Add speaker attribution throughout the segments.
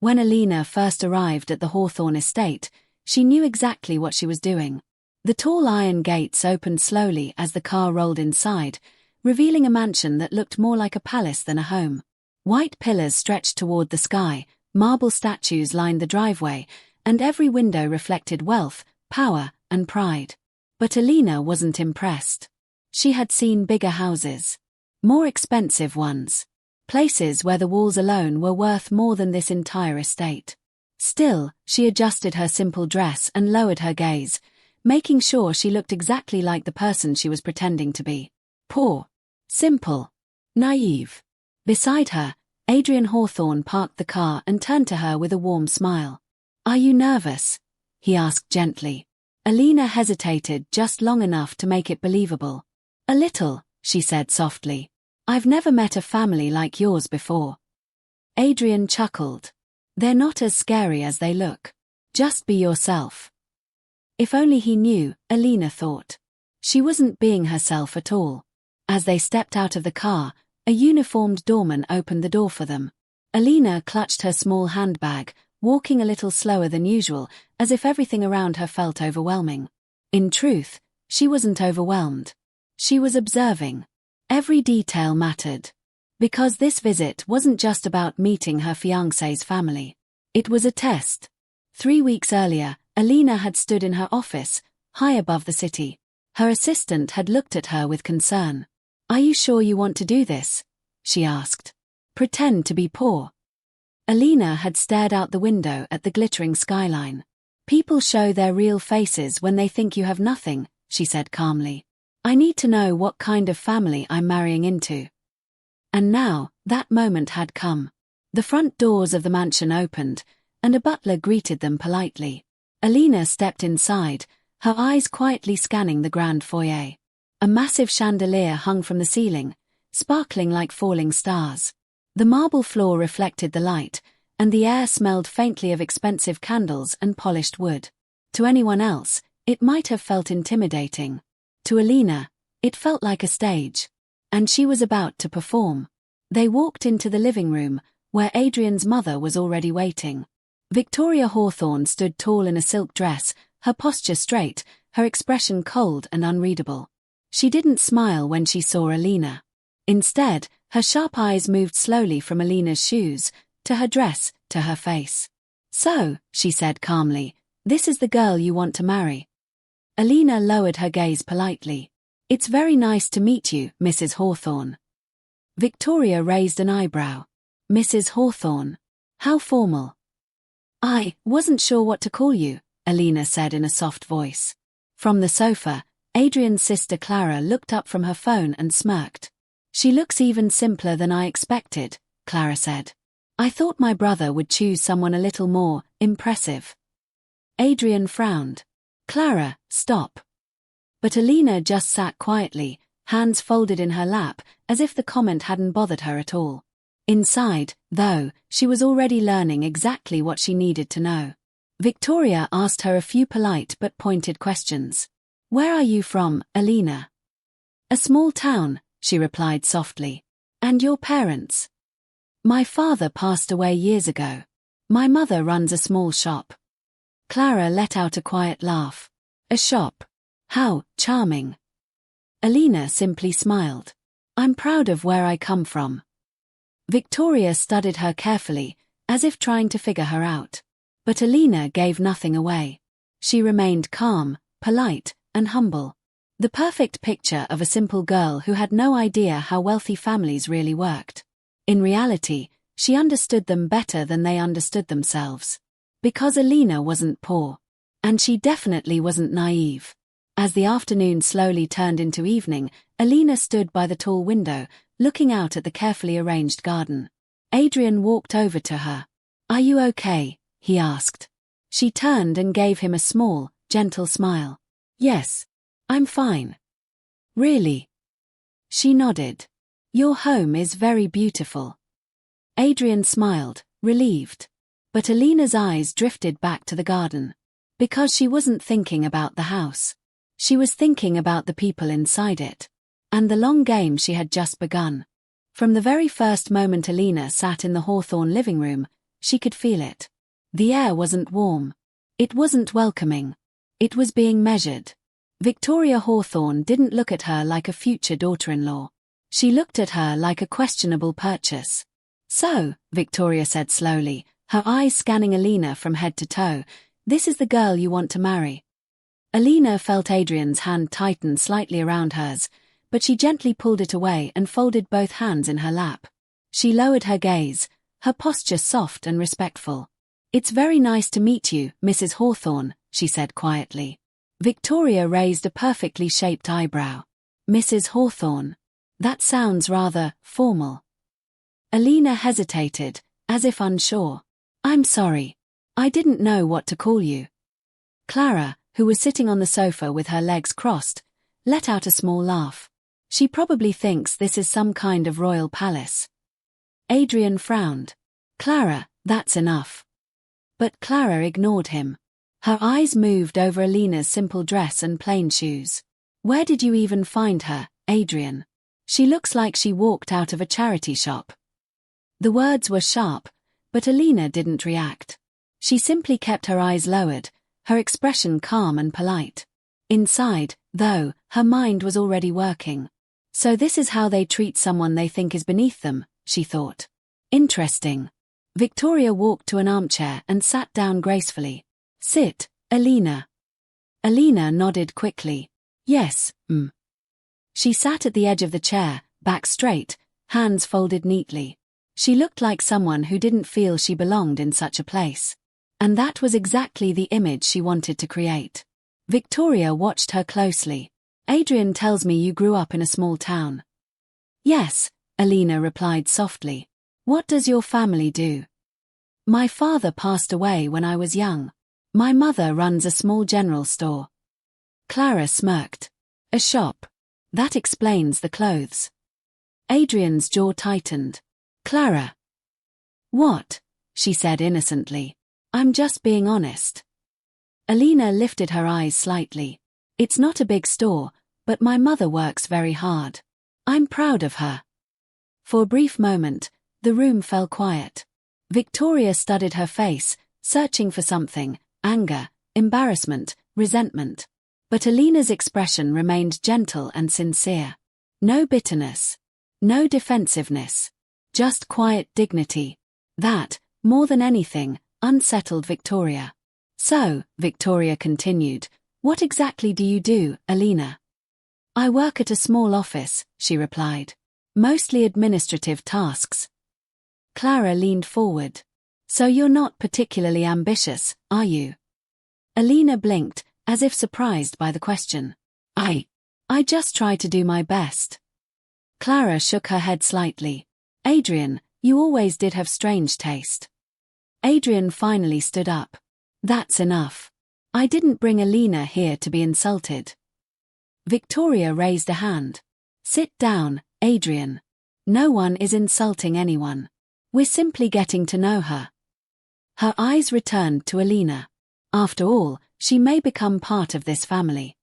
Speaker 1: When Alina first arrived at the Hawthorne estate, she knew exactly what she was doing. The tall iron gates opened slowly as the car rolled inside, revealing a mansion that looked more like a palace than a home. White pillars stretched toward the sky, marble statues lined the driveway, and every window reflected wealth, power, and pride. But Alina wasn't impressed. She had seen bigger houses. More expensive ones. Places where the walls alone were worth more than this entire estate. Still, she adjusted her simple dress and lowered her gaze, making sure she looked exactly like the person she was pretending to be. Poor. Simple. Naive. Beside her, Adrian Hawthorne parked the car and turned to her with a warm smile. "Are you nervous?" he asked gently. Alina hesitated just long enough to make it believable. "A little," she said softly. "I've never met a family like yours before." Adrian chuckled. "They're not as scary as they look. Just be yourself." If only he knew, Alina thought. She wasn't being herself at all. As they stepped out of the car, a uniformed doorman opened the door for them. Alina clutched her small handbag, walking a little slower than usual, as if everything around her felt overwhelming. In truth, she wasn't overwhelmed. She was observing. Every detail mattered. Because this visit wasn't just about meeting her fiancé's family. It was a test. 3 weeks earlier, Alina had stood in her office, high above the city. Her assistant had looked at her with concern. "Are you sure you want to do this?" she asked. "Pretend to be poor." Alina had stared out the window at the glittering skyline. "People show their real faces when they think you have nothing," she said calmly. "I need to know what kind of family I'm marrying into." And now, that moment had come. The front doors of the mansion opened, and a butler greeted them politely. Alina stepped inside, her eyes quietly scanning the grand foyer. A massive chandelier hung from the ceiling, sparkling like falling stars. The marble floor reflected the light, and the air smelled faintly of expensive candles and polished wood. To anyone else, it might have felt intimidating. To Alina, it felt like a stage. And she was about to perform. They walked into the living room, where Adrian's mother was already waiting. Victoria Hawthorne stood tall in a silk dress, her posture straight, her expression cold and unreadable. She didn't smile when she saw Alina. Instead, her sharp eyes moved slowly from Alina's shoes, to her dress, to her face. "So," she said calmly, "this is the girl you want to marry." Alina lowered her gaze politely. "It's very nice to meet you, Mrs. Hawthorne." Victoria raised an eyebrow. "Mrs. Hawthorne? How formal." "I wasn't sure what to call you," Alina said in a soft voice. From the sofa, Adrian's sister Clara looked up from her phone and smirked. "She looks even simpler than I expected," Clara said. "I thought my brother would choose someone a little more impressive." Adrian frowned. "Clara, stop." But Alina just sat quietly, hands folded in her lap, as if the comment hadn't bothered her at all. Inside, though, she was already learning exactly what she needed to know. Victoria asked her a few polite but pointed questions. "Where are you from, Alina?" "A small town," she replied softly. "And your parents?" "My father passed away years ago. My mother runs a small shop." Clara let out a quiet laugh. "A shop? How charming." Alina simply smiled. "I'm proud of where I come from." Victoria studied her carefully, as if trying to figure her out. But Alina gave nothing away. She remained calm, polite, and humble. The perfect picture of a simple girl who had no idea how wealthy families really worked. In reality, she understood them better than they understood themselves. Because Alina wasn't poor. And she definitely wasn't naive. As the afternoon slowly turned into evening, Alina stood by the tall window, looking out at the carefully arranged garden. Adrian walked over to her. "Are you okay?" he asked. She turned and gave him a small, gentle smile. "Yes, I'm fine." "Really?" She nodded. "Your home is very beautiful." Adrian smiled, relieved. But Alina's eyes drifted back to the garden. Because she wasn't thinking about the house. She was thinking about the people inside it. And the long game she had just begun. From the very first moment Alina sat in the Hawthorne living room, She could feel it. The air wasn't warm. It wasn't welcoming. It was being measured. Victoria Hawthorne didn't look at her like a future daughter-in-law. She looked at her like a questionable purchase. "So," Victoria said slowly, her eyes scanning Alina from head to toe, "this is the girl you want to marry." Alina felt Adrian's hand tighten slightly around hers, but she gently pulled it away and folded both hands in her lap. She lowered her gaze, her posture soft and respectful. "It's very nice to meet you, Mrs. Hawthorne," she said quietly. Victoria raised a perfectly shaped eyebrow. "Mrs. Hawthorne? That sounds rather formal." Alina hesitated, as if unsure. "I'm sorry. I didn't know what to call you." Clara, who was sitting on the sofa with her legs crossed, let out a small laugh. "She probably thinks this is some kind of royal palace." Adrian frowned. "Clara, that's enough." But Clara ignored him. Her eyes moved over Alina's simple dress and plain shoes. "Where did you even find her, Adrian? She looks like she walked out of a charity shop." The words were sharp, but Alina didn't react. She simply kept her eyes lowered, her expression calm and polite. Inside, though, her mind was already working. So this is how they treat someone they think is beneath them, she thought. Interesting. Victoria walked to an armchair and sat down gracefully. "Sit, Alina." Alina nodded quickly. "Yes, She sat at the edge of the chair, back straight, hands folded neatly. She looked like someone who didn't feel she belonged in such a place. And that was exactly the image she wanted to create. Victoria watched her closely. "Adrian tells me you grew up in a small town." "Yes," Alina replied softly. "What does your family do?" "My father passed away when I was young. My mother runs a small general store." Clara smirked. "A shop. That explains the clothes." Adrian's jaw tightened. "Clara." "What?" she said innocently. "I'm just being honest." Alina lifted her eyes slightly. "It's not a big store, but my mother works very hard. I'm proud of her." For a brief moment, the room fell quiet. Victoria studied her face, searching for something: anger, embarrassment, resentment. But Alina's expression remained gentle and sincere. No bitterness. No defensiveness. Just quiet dignity. That, more than anything, unsettled Victoria. "So," Victoria continued, "what exactly do you do, Alina?" "I work at a small office," she replied. "Mostly administrative tasks." Clara leaned forward. "So you're not particularly ambitious, are you?" Alina blinked, as if surprised by the question. I just try to do my best." Clara shook her head slightly. "Adrian, you always did have strange taste." Adrian finally stood up. "That's enough. I didn't bring Alina here to be insulted." Victoria raised a hand. "Sit down, Adrian. No one is insulting anyone. We're simply getting to know her." Her eyes returned to Alina. After all, she may become part of this family.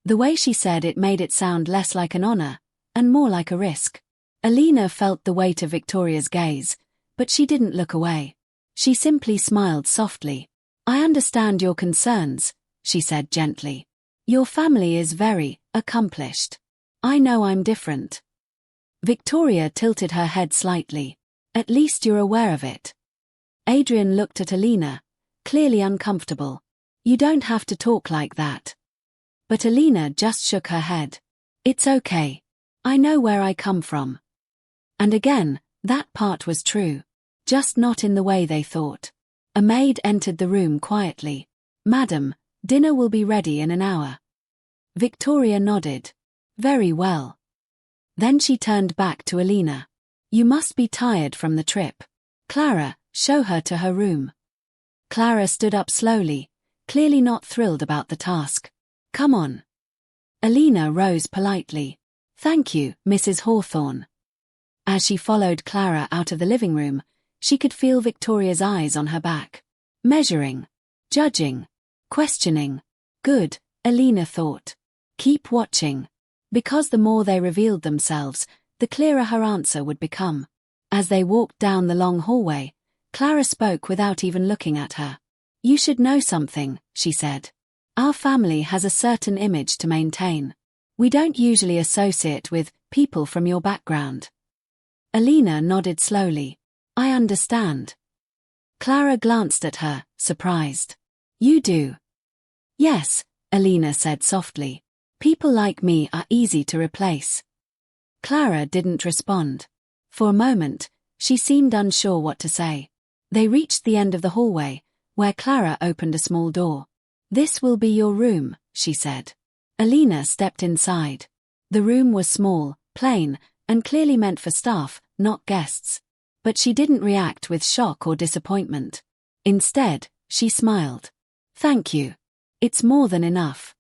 Speaker 1: The way she said it made it sound less like an honor, and more like a risk. Alina felt the weight of Victoria's gaze, but she didn't look away. She simply smiled softly. "I understand your concerns," she said gently. "Your family is very accomplished. I know I'm different." Victoria tilted her head slightly. "At least you're aware of it." Adrian looked at Alina, clearly uncomfortable. "You don't have to talk like that." But Alina just shook her head. "It's okay. I know where I come from." And again, that part was true. Just not in the way they thought. A maid entered the room quietly. "Madam, dinner will be ready in an hour." Victoria nodded. "Very well." Then she turned back to Alina. "You must be tired from the trip. Clara, show her to her room." Clara stood up slowly, clearly not thrilled about the task. "Come on." Alina rose politely. "Thank you, Mrs. Hawthorne." As she followed Clara out of the living room, she could feel Victoria's eyes on her back. Measuring. Judging. Questioning. Good, Alina thought. Keep watching. Because the more they revealed themselves, the clearer her answer would become. As they walked down the long hallway, Clara spoke without even looking at her. You should know something, she said. Our family has a certain image to maintain. We don't usually associate with people from your background. Alina nodded slowly. I understand. Clara glanced at her, surprised. You do? Yes, Alina said softly. People like me are easy to replace. Clara didn't respond. For a moment, she seemed unsure what to say. They reached the end of the hallway, where Clara opened a small door. This will be your room, she said. Alina stepped inside. The room was small, plain, and clearly meant for staff, not guests. But she didn't react with shock or disappointment. Instead, she smiled. Thank you. It's more than enough.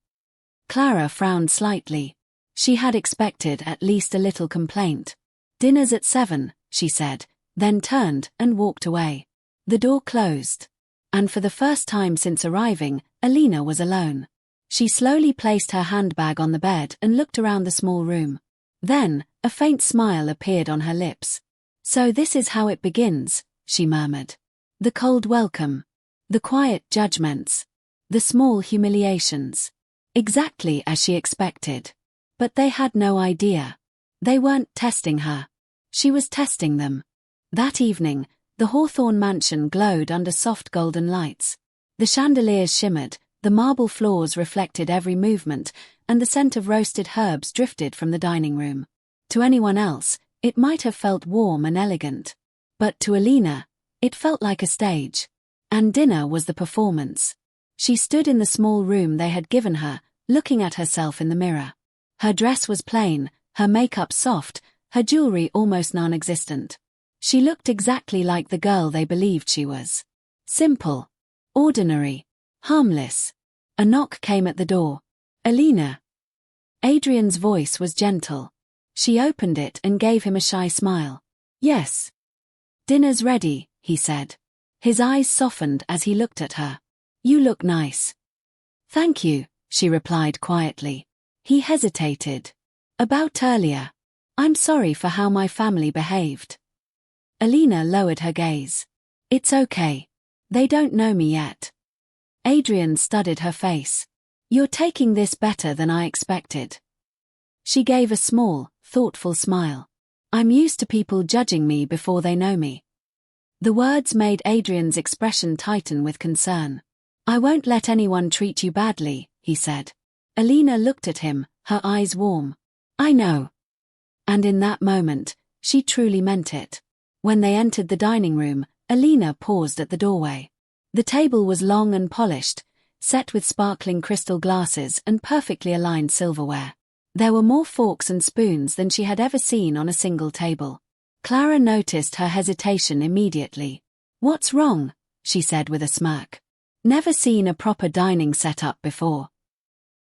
Speaker 1: Clara frowned slightly. She had expected at least a little complaint. Dinner's at 7, she said, then turned and walked away. The door closed. And for the first time since arriving, Alina was alone. She slowly placed her handbag on the bed and looked around the small room. Then, a faint smile appeared on her lips. So this is how it begins, she murmured. The cold welcome. The quiet judgments. The small humiliations. Exactly as she expected. But they had no idea. They weren't testing her. She was testing them. That evening, the Hawthorne mansion glowed under soft golden lights. The chandeliers shimmered, the marble floors reflected every movement, and the scent of roasted herbs drifted from the dining room. To anyone else, it might have felt warm and elegant. But to Alina, it felt like a stage. And dinner was the performance. She stood in the small room they had given her, looking at herself in the mirror. Her dress was plain, her makeup soft, her jewelry almost non-existent. She looked exactly like the girl they believed she was. Simple. Ordinary. Harmless. A knock came at the door. Alina. Adrian's voice was gentle. She opened it and gave him a shy smile. Yes. Dinner's ready, he said. His eyes softened as he looked at her. You look nice. Thank you, she replied quietly. He hesitated. About earlier. I'm sorry for how my family behaved. Alina lowered her gaze. It's okay. They don't know me yet. Adrian studied her face. You're taking this better than I expected. She gave a small, thoughtful smile. I'm used to people judging me before they know me. The words made Adrian's expression tighten with concern. I won't let anyone treat you badly, he said. Alina looked at him, her eyes warm. I know. And in that moment, she truly meant it. When they entered the dining room, Alina paused at the doorway. The table was long and polished, set with sparkling crystal glasses and perfectly aligned silverware. There were more forks and spoons than she had ever seen on a single table. Clara noticed her hesitation immediately. What's wrong? She said with a smirk. Never seen a proper dining setup before.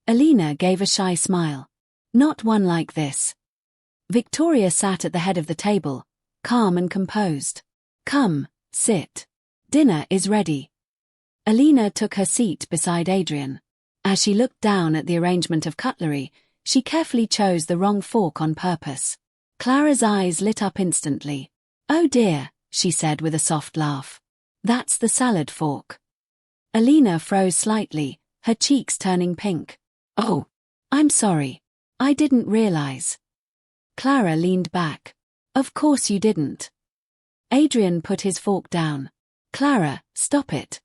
Speaker 1: Alina gave a shy smile. Not one like this. Victoria sat at the head of the table, calm and composed. Come, sit. Dinner is ready. Alina took her seat beside Adrian. As she looked down at the arrangement of cutlery, she carefully chose the wrong fork on purpose. Clara's eyes lit up instantly. Oh dear, she said with a soft laugh. That's the salad fork. Alina froze slightly, her cheeks turning pink. Oh, I'm sorry. I didn't realize. Clara leaned back. Of course you didn't. Adrian put his fork down. Clara, stop it.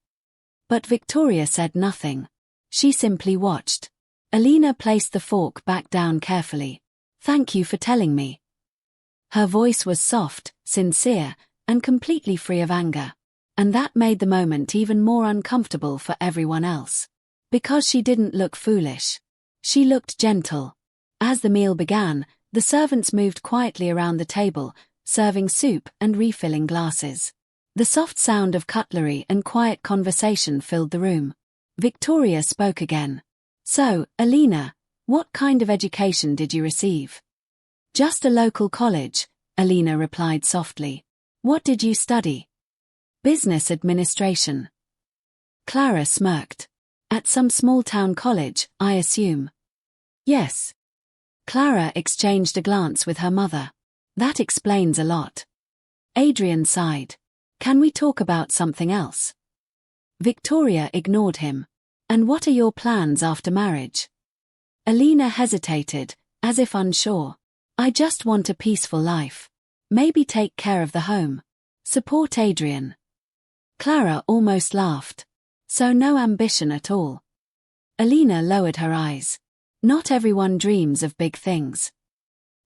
Speaker 1: But Victoria said nothing. She simply watched. Alina placed the fork back down carefully. Thank you for telling me. Her voice was soft, sincere, and completely free of anger. And that made the moment even more uncomfortable for everyone else. Because she didn't look foolish. She looked gentle. As the meal began, the servants moved quietly around the table, serving soup and refilling glasses. The soft sound of cutlery and quiet conversation filled the room. Victoria spoke again. So, Alina, what kind of education did you receive? Just a local college, Alina replied softly. What did you study? Business administration. Clara smirked. At some small-town college, I assume. Yes. Clara exchanged a glance with her mother. That explains a lot. Adrian sighed. Can we talk about something else? Victoria ignored him. And what are your plans after marriage? Alina hesitated, as if unsure. I just want a peaceful life. Maybe take care of the home. Support Adrian. Clara almost laughed. So no ambition at all. Alina lowered her eyes. Not everyone dreams of big things.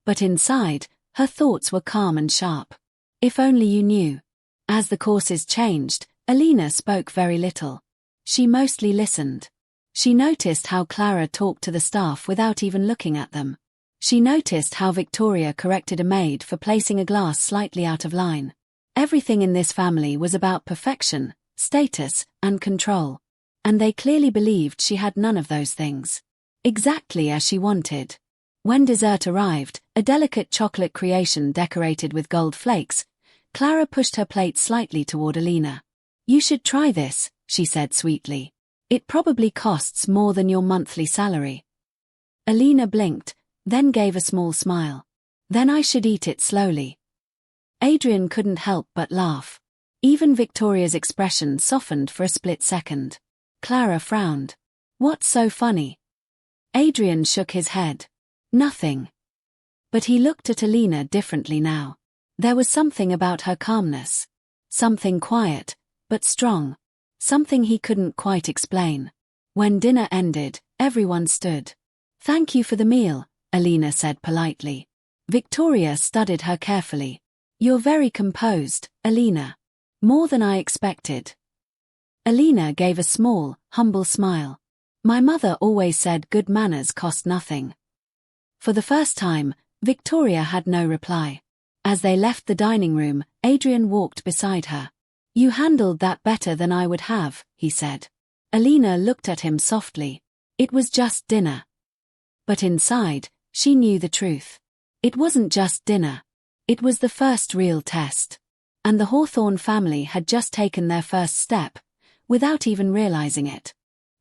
Speaker 1: But inside, her thoughts were calm and sharp. If only you knew. As the courses changed, Alina spoke very little. She mostly listened. She noticed how Clara talked to the staff without even looking at them. She noticed how Victoria corrected a maid for placing a glass slightly out of line. Everything in this family was about perfection, status, and control. And they clearly believed she had none of those things. Exactly as she wanted. When dessert arrived, a delicate chocolate creation decorated with gold flakes, Clara pushed her plate slightly toward Alina. You should try this, she said sweetly. It probably costs more than your monthly salary. Alina blinked, then gave a small smile. Then I should eat it slowly. Adrian couldn't help but laugh. Even Victoria's expression softened for a split second. Clara frowned. What's so funny? Adrian shook his head. Nothing. But he looked at Alina differently now. There was something about her calmness. Something quiet, but strong. Something he couldn't quite explain. When dinner ended, everyone stood. Thank you for the meal, Alina said politely. Victoria studied her carefully. You're very composed, Alina. More than I expected. Alina gave a small, humble smile. My mother always said good manners cost nothing. For the first time, Victoria had no reply. As they left the dining room, Adrian walked beside her. You handled that better than I would have, he said. Alina looked at him softly. It was just dinner. But inside, she knew the truth. It wasn't just dinner. It was the first real test. And the Hawthorne family had just taken their first step, without even realizing it.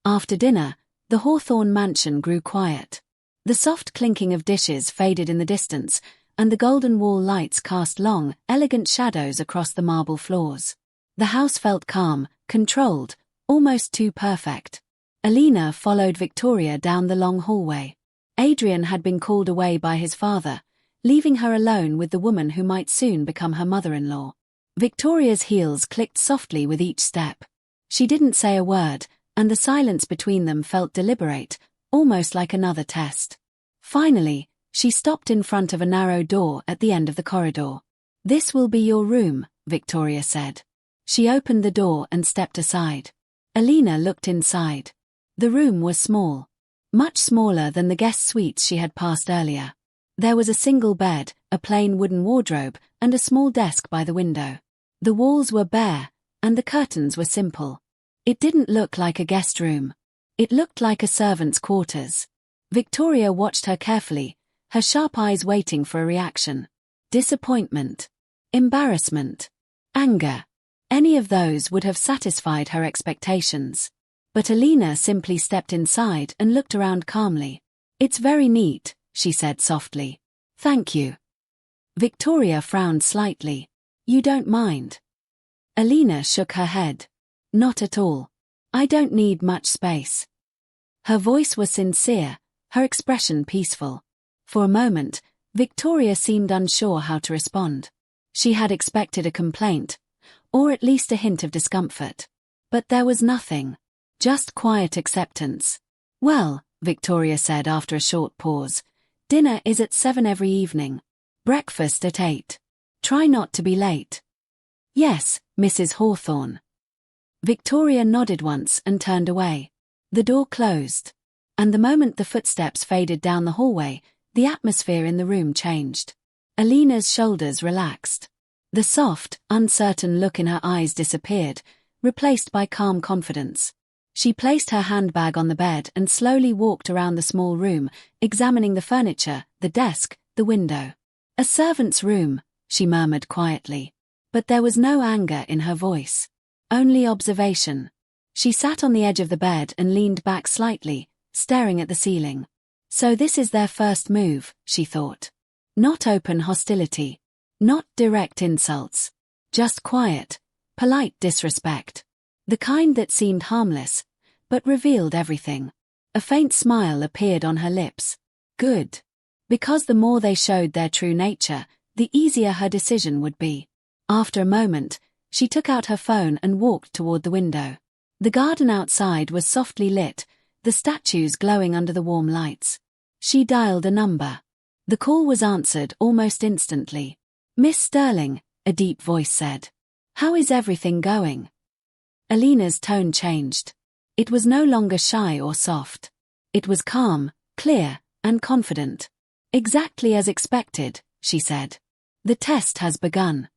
Speaker 1: After dinner, the Hawthorne mansion grew quiet. The soft clinking of dishes faded in the distance, and the golden wall lights cast long, elegant shadows across the marble floors. The house felt calm, controlled, almost too perfect. Alina followed Victoria down the long hallway. Adrian had been called away by his father, leaving her alone with the woman who might soon become her mother-in-law. Victoria's heels clicked softly with each step. She didn't say a word, and the silence between them felt deliberate, almost like another test. Finally, she stopped in front of a narrow door at the end of the corridor. This will be your room, Victoria said. She opened the door and stepped aside. Alina looked inside. The room was small. Much smaller than the guest suites she had passed earlier. There was a single bed, a plain wooden wardrobe, and a small desk by the window. The walls were bare, and the curtains were simple. It didn't look like a guest room. It looked like a servant's quarters. Victoria watched her carefully, her sharp eyes waiting for a reaction. Disappointment. Embarrassment. Anger. Any of those would have satisfied her expectations. But Alina simply stepped inside and looked around calmly. It's very neat, she said softly. Thank you. Victoria frowned slightly. You don't mind? Alina shook her head. Not at all. I don't need much space. Her voice was sincere, her expression peaceful. For a moment, Victoria seemed unsure how to respond. She had expected a complaint, or at least a hint of discomfort. But there was nothing. Just quiet acceptance. Well, Victoria said after a short pause, dinner is at 7 every evening. Breakfast at 8. Try not to be late. Yes, Mrs. Hawthorne. Victoria nodded once and turned away. The door closed. And the moment the footsteps faded down the hallway, the atmosphere in the room changed. Alina's shoulders relaxed. The soft, uncertain look in her eyes disappeared, replaced by calm confidence. She placed her handbag on the bed and slowly walked around the small room, examining the furniture, the desk, the window. A servant's room, she murmured quietly. But there was no anger in her voice. Only observation. She sat on the edge of the bed and leaned back slightly, staring at the ceiling. So this is their first move, she thought. Not open hostility. Not direct insults. Just quiet, polite disrespect. The kind that seemed harmless, but revealed everything. A faint smile appeared on her lips. Good. Because the more they showed their true nature, the easier her decision would be. After a moment, she took out her phone and walked toward the window. The garden outside was softly lit, the statues glowing under the warm lights. She dialed a number. The call was answered almost instantly. "Miss Sterling," a deep voice said. "How is everything going?" Alina's tone changed. It was no longer shy or soft. It was calm, clear, and confident. "Exactly as expected," she said. "The test has begun."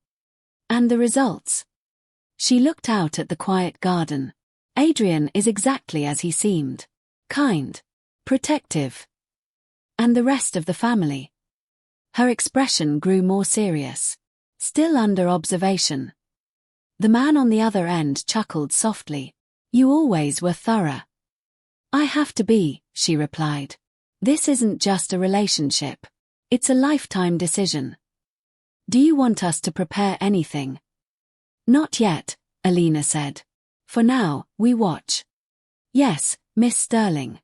Speaker 1: "And the results?" She looked out at the quiet garden. "Adrian is exactly as he seemed. Kind. Protective. And the rest of the family?" Her expression grew more serious. "Still under observation." The man on the other end chuckled softly. "You always were thorough." "I have to be," she replied. "This isn't just a relationship. It's a lifetime decision." "Do you want us to prepare anything?" "Not yet," Alina said. "For now, we watch." "Yes, Miss Sterling."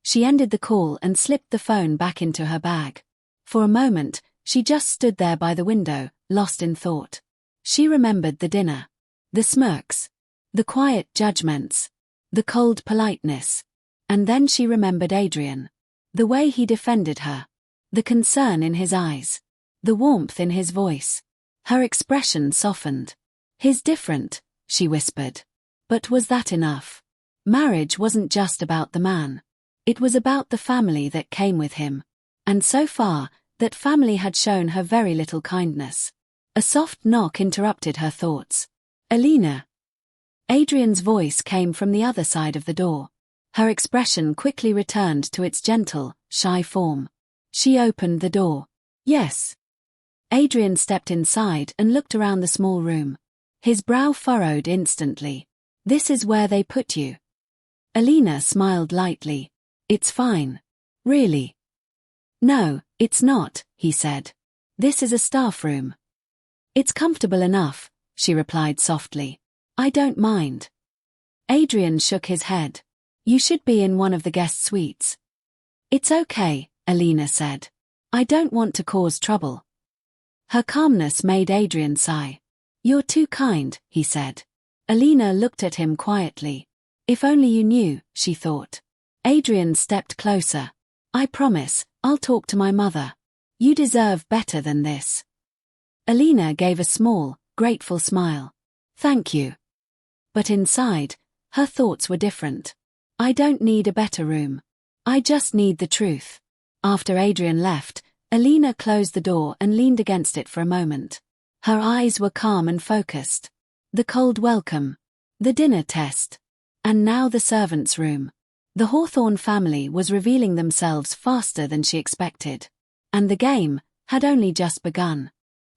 Speaker 1: She ended the call and slipped the phone back into her bag. For a moment, she just stood there by the window, lost in thought. She remembered the dinner. The smirks. The quiet judgments. The cold politeness. And then she remembered Adrian. The way he defended her. The concern in his eyes. The warmth in his voice. Her expression softened. "He's different," she whispered. But was that enough? Marriage wasn't just about the man. It was about the family that came with him. And so far, that family had shown her very little kindness. A soft knock interrupted her thoughts. "Alina." Adrian's voice came from the other side of the door. Her expression quickly returned to its gentle, shy form. She opened the door. "Yes." Adrian stepped inside and looked around the small room. His brow furrowed instantly. "This is where they put you." Alina smiled lightly. "It's fine." "Really?" "No, it's not," he said. "This is a staff room." "It's comfortable enough," she replied softly. "I don't mind." Adrian shook his head. "You should be in one of the guest suites." "It's okay," Alina said. "I don't want to cause trouble." Her calmness made Adrian sigh. "You're too kind," he said. Alina looked at him quietly. If only you knew, she thought. Adrian stepped closer. "I promise, I'll talk to my mother. You deserve better than this." Alina gave a small, grateful smile. "Thank you." But inside, her thoughts were different. "I don't need a better room. I just need the truth." After Adrian left, Alina closed the door and leaned against it for a moment. Her eyes were calm and focused. The cold welcome. The dinner test. And now the servants' room. The Hawthorne family was revealing themselves faster than she expected. And the game had only just begun.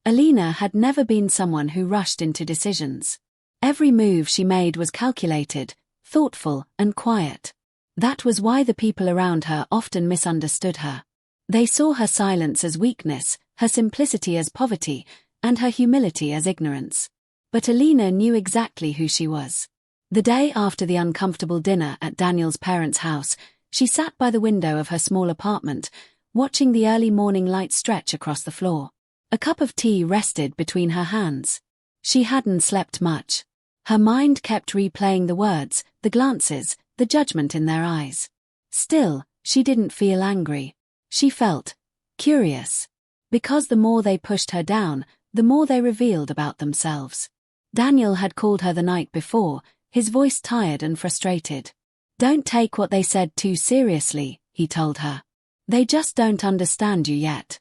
Speaker 1: Alina had never been someone who rushed into decisions. Every move she made was calculated, thoughtful, and quiet. That was why the people around her often misunderstood her. They saw her silence as weakness, her simplicity as poverty, and her humility as ignorance. But Alina knew exactly who she was. The day after the uncomfortable dinner at Daniel's parents' house, she sat by the window of her small apartment, watching the early morning light stretch across the floor. A cup of tea rested between her hands. She hadn't slept much. Her mind kept replaying the words, the glances, the judgment in their eyes. Still, she didn't feel angry. She felt curious. Because the more they pushed her down, the more they revealed about themselves. Daniel had called her the night before, his voice tired and frustrated. "Don't take what they said too seriously," he told her. "They just don't understand you yet."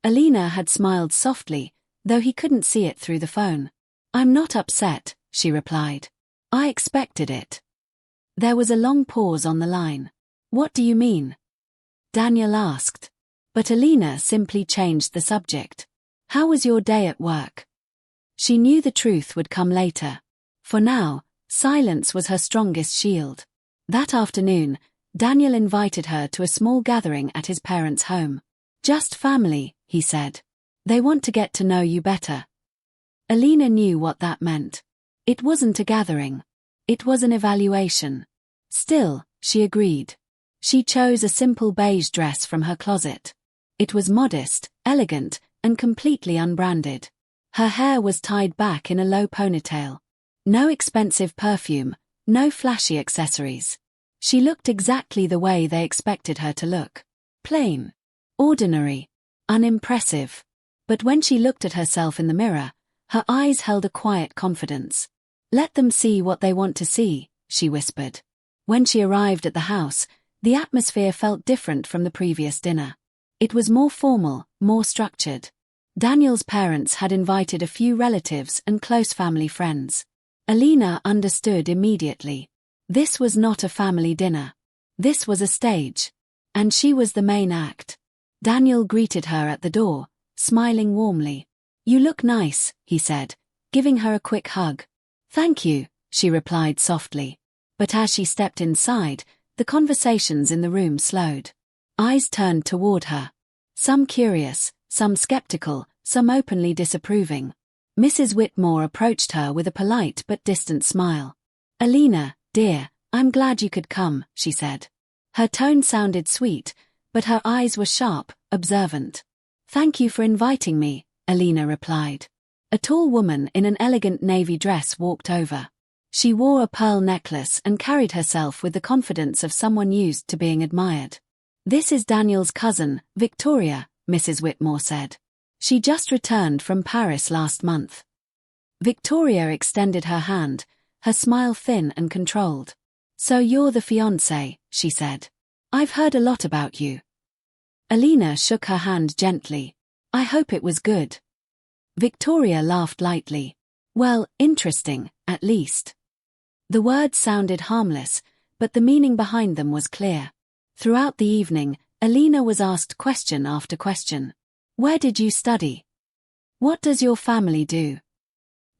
Speaker 1: Alina had smiled softly, though he couldn't see it through the phone. "I'm not upset," she replied. "I expected it." There was a long pause on the line. "What do you mean?" Daniel asked. But Alina simply changed the subject. "How was your day at work?" She knew the truth would come later. For now, silence was her strongest shield. That afternoon, Daniel invited her to a small gathering at his parents' home. "Just family," he said. "They want to get to know you better." Alina knew what that meant. It wasn't a gathering. It was an evaluation. Still, she agreed. She chose a simple beige dress from her closet. It was modest, elegant, and completely unbranded. Her hair was tied back in a low ponytail. No expensive perfume, no flashy accessories. She looked exactly the way they expected her to look. Plain. Ordinary. Unimpressive. But when she looked at herself in the mirror, her eyes held a quiet confidence. "Let them see what they want to see," she whispered. When she arrived at the house, the atmosphere felt different from the previous dinner. It was more formal, more structured. Daniel's parents had invited a few relatives and close family friends. Alina understood immediately. This was not a family dinner. This was a stage. And she was the main act. Daniel greeted her at the door, smiling warmly. "You look nice," he said, giving her a quick hug. "Thank you," she replied softly. But as she stepped inside, the conversations in the room slowed. Eyes turned toward her. Some curious, some skeptical, some openly disapproving. Mrs. Whitmore approached her with a polite but distant smile. "Alina, dear, I'm glad you could come," she said. Her tone sounded sweet, but her eyes were sharp, observant. "Thank you for inviting me," Alina replied. A tall woman in an elegant navy dress walked over. She wore a pearl necklace and carried herself with the confidence of someone used to being admired. "This is Daniel's cousin, Victoria," Mrs. Whitmore said. "She just returned from Paris last month." Victoria extended her hand, her smile thin and controlled. "So you're the fiancé," she said. "I've heard a lot about you." Alina shook her hand gently. "I hope it was good." Victoria laughed lightly. "Well, interesting, at least." The words sounded harmless, but the meaning behind them was clear. Throughout the evening, Alina was asked question after question. "Where did you study? What does your family do?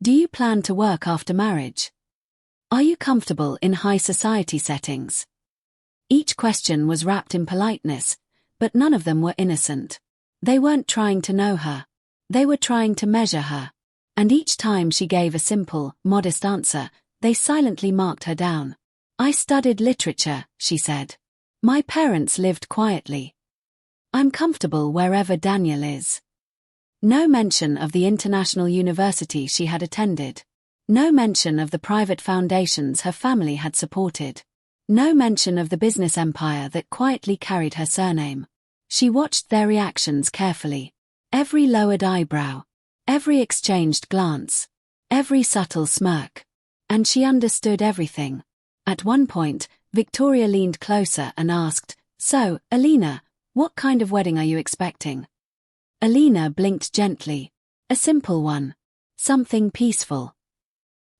Speaker 1: Do you plan to work after marriage? Are you comfortable in high society settings?" Each question was wrapped in politeness, but none of them were innocent. They weren't trying to know her. They were trying to measure her. And each time she gave a simple, modest answer, they silently marked her down. "I studied literature," she said. "My parents lived quietly. I'm comfortable wherever Daniel is." No mention of the international university she had attended. No mention of the private foundations her family had supported. No mention of the business empire that quietly carried her surname. She watched their reactions carefully. Every lowered eyebrow. Every exchanged glance. Every subtle smirk. And she understood everything. At one point, Victoria leaned closer and asked, "So, Alina, what kind of wedding are you expecting?" Alina blinked gently. "A simple one. Something peaceful."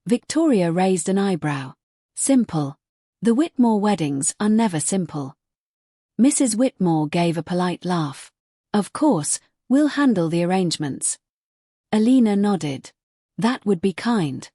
Speaker 1: Victoria raised an eyebrow. "Simple. The Whitmore weddings are never simple." Mrs. Whitmore gave a polite laugh. "Of course, we'll handle the arrangements." Alina nodded. That would be kind.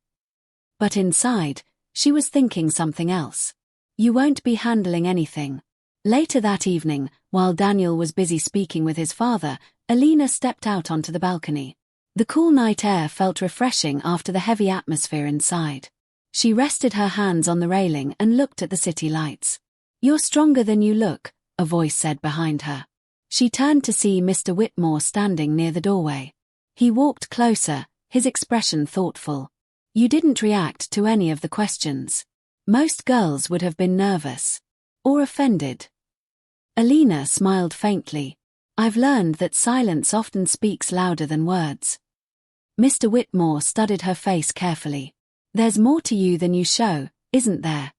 Speaker 1: But inside, she was thinking something else. "You won't be handling anything." Later that evening, while Daniel was busy speaking with his father, Alina stepped out onto the balcony. The cool night air felt refreshing after the heavy atmosphere inside. She rested her hands on the railing and looked at the city lights. "You're stronger than you look," a voice said behind her. She turned to see Mr. Whitmore standing near the doorway. He walked closer, his expression thoughtful. "You didn't react to any of the questions. Most girls would have been nervous. Or offended." Alina smiled faintly. "I've learned that silence often speaks louder than words." Mr. Whitmore studied her face carefully. "There's more to you than you show, isn't there?"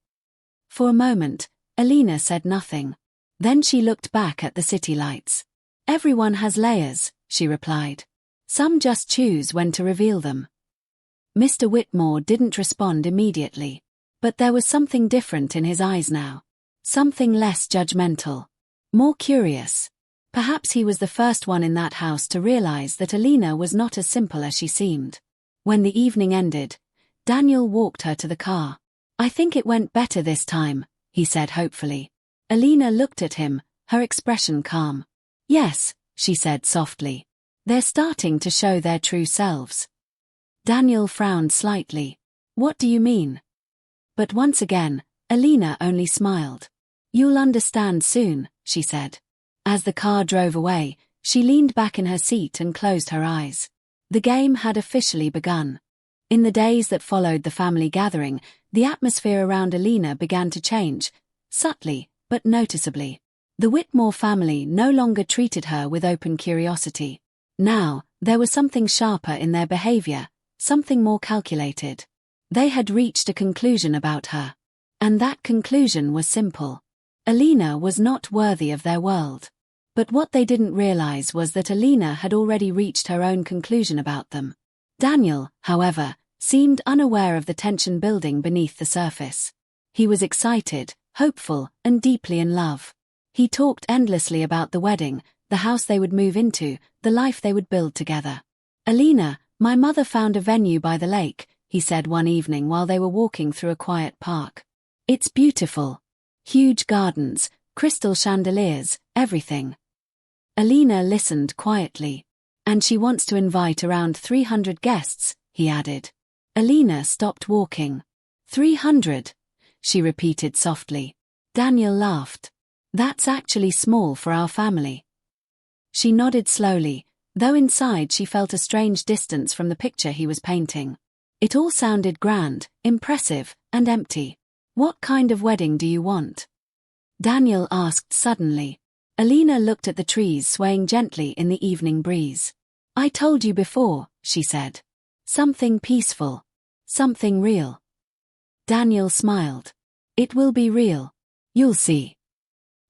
Speaker 1: For a moment, Alina said nothing. Then she looked back at the city lights. "Everyone has layers," she replied. "Some just choose when to reveal them." Mr. Whitmore didn't respond immediately. But there was something different in his eyes now. Something less judgmental. More curious. Perhaps he was the first one in that house to realize that Alina was not as simple as she seemed. When the evening ended, Daniel walked her to the car. "I think it went better this time," he said hopefully. Alina looked at him, her expression calm. "Yes," she said softly. "They're starting to show their true selves." Daniel frowned slightly. What do you mean? But once again, Alina only smiled. You'll understand soon, she said. As the car drove away, she leaned back in her seat and closed her eyes. The game had officially begun. In the days that followed the family gathering, the atmosphere around Alina began to change, subtly, but noticeably. The Whitmore family no longer treated her with open curiosity. Now, there was something sharper in their behavior, something more calculated. They had reached a conclusion about her. And that conclusion was simple. Alina was not worthy of their world. But what they didn't realize was that Alina had already reached her own conclusion about them. Daniel, however, seemed unaware of the tension building beneath the surface. He was excited, hopeful, and deeply in love. He talked endlessly about the wedding, the house they would move into, the life they would build together. Alina, my mother found a venue by the lake, he said one evening while they were walking through a quiet park. It's beautiful. Huge gardens, crystal chandeliers, everything. Alina listened quietly. And she wants to invite around 300 guests, he added. Alina stopped walking. 300, she repeated softly. Daniel laughed. That's actually small for our family. She nodded slowly, though inside she felt a strange distance from the picture he was painting. It all sounded grand, impressive, and empty. What kind of wedding do you want? Daniel asked suddenly. Alina looked at the trees swaying gently in the evening breeze. I told you before, she said. Something peaceful. Something real. Daniel smiled. It will be real. You'll see.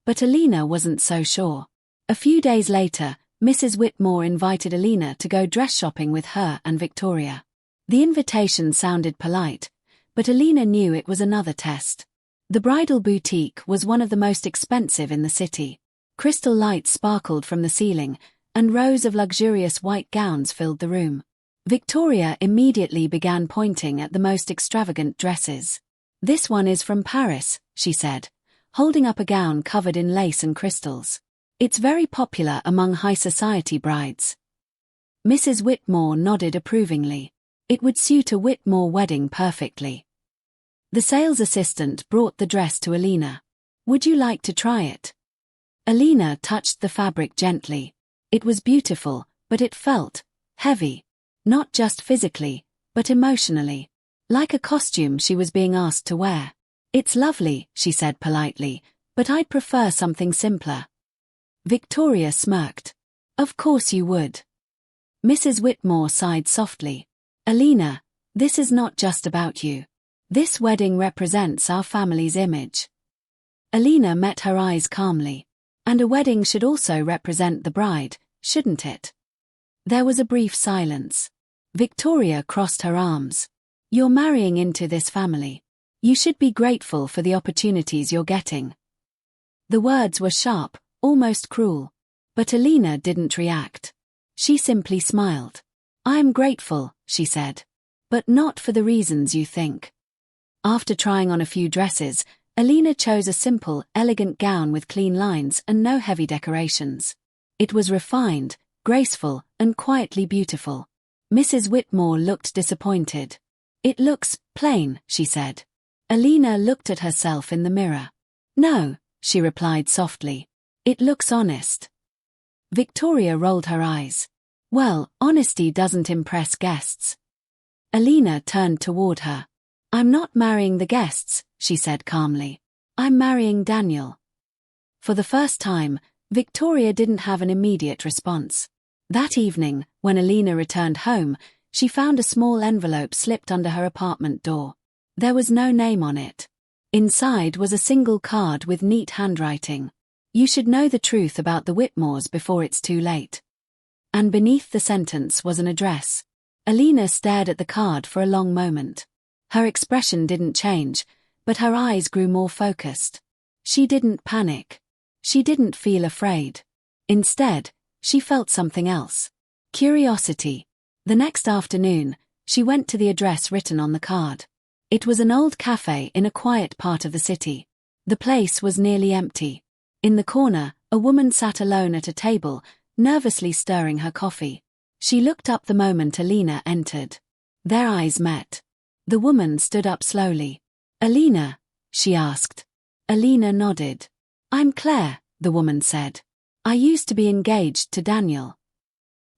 Speaker 1: But Alina wasn't so sure. A few days later, Mrs. Whitmore invited Alina to go dress shopping with her and Victoria. The invitation sounded polite, but Alina knew it was another test. The bridal boutique was one of the most expensive in the city. Crystal lights sparkled from the ceiling, and rows of luxurious white gowns filled the room. Victoria immediately began pointing at the most extravagant dresses. This one is from Paris, she said, holding up a gown covered in lace and crystals. It's very popular among high society brides. Mrs. Whitmore nodded approvingly. It would suit a Whitmore wedding perfectly. The sales assistant brought the dress to Alina. Would you like to try it? Alina touched the fabric gently. It was beautiful, but it felt heavy. Not just physically, but emotionally. Like a costume she was being asked to wear. It's lovely, she said politely, but I'd prefer something simpler. Victoria smirked. Of course you would. Mrs. Whitmore sighed softly. Alina, this is not just about you. This wedding represents our family's image. Alina met her eyes calmly. And a wedding should also represent the bride, shouldn't it? There was a brief silence. Victoria crossed her arms. You're marrying into this family. You should be grateful for the opportunities you're getting. The words were sharp, almost cruel. But Alina didn't react. She simply smiled. I'm grateful, she said. But not for the reasons you think. After trying on a few dresses, Alina chose a simple, elegant gown with clean lines and no heavy decorations. It was refined, graceful, and quietly beautiful. Mrs. Whitmore looked disappointed. It looks plain, she said. Alina looked at herself in the mirror. No, she replied softly. It looks honest. Victoria rolled her eyes. Well, honesty doesn't impress guests. Alina turned toward her. I'm not marrying the guests, she said calmly. I'm marrying Daniel. For the first time, Victoria didn't have an immediate response. That evening, when Alina returned home, she found a small envelope slipped under her apartment door. There was no name on it. Inside was a single card with neat handwriting. You should know the truth about the Whitmores before it's too late. And beneath the sentence was an address. Alina stared at the card for a long moment. Her expression didn't change, but her eyes grew more focused. She didn't panic. She didn't feel afraid. Instead, she felt something else. Curiosity. The next afternoon, she went to the address written on the card. It was an old cafe in a quiet part of the city. The place was nearly empty. In the corner, a woman sat alone at a table, nervously stirring her coffee. She looked up the moment Alina entered. Their eyes met. The woman stood up slowly. "Alina?" she asked. Alina nodded. "I'm Claire," the woman said. "I used to be engaged to Daniel."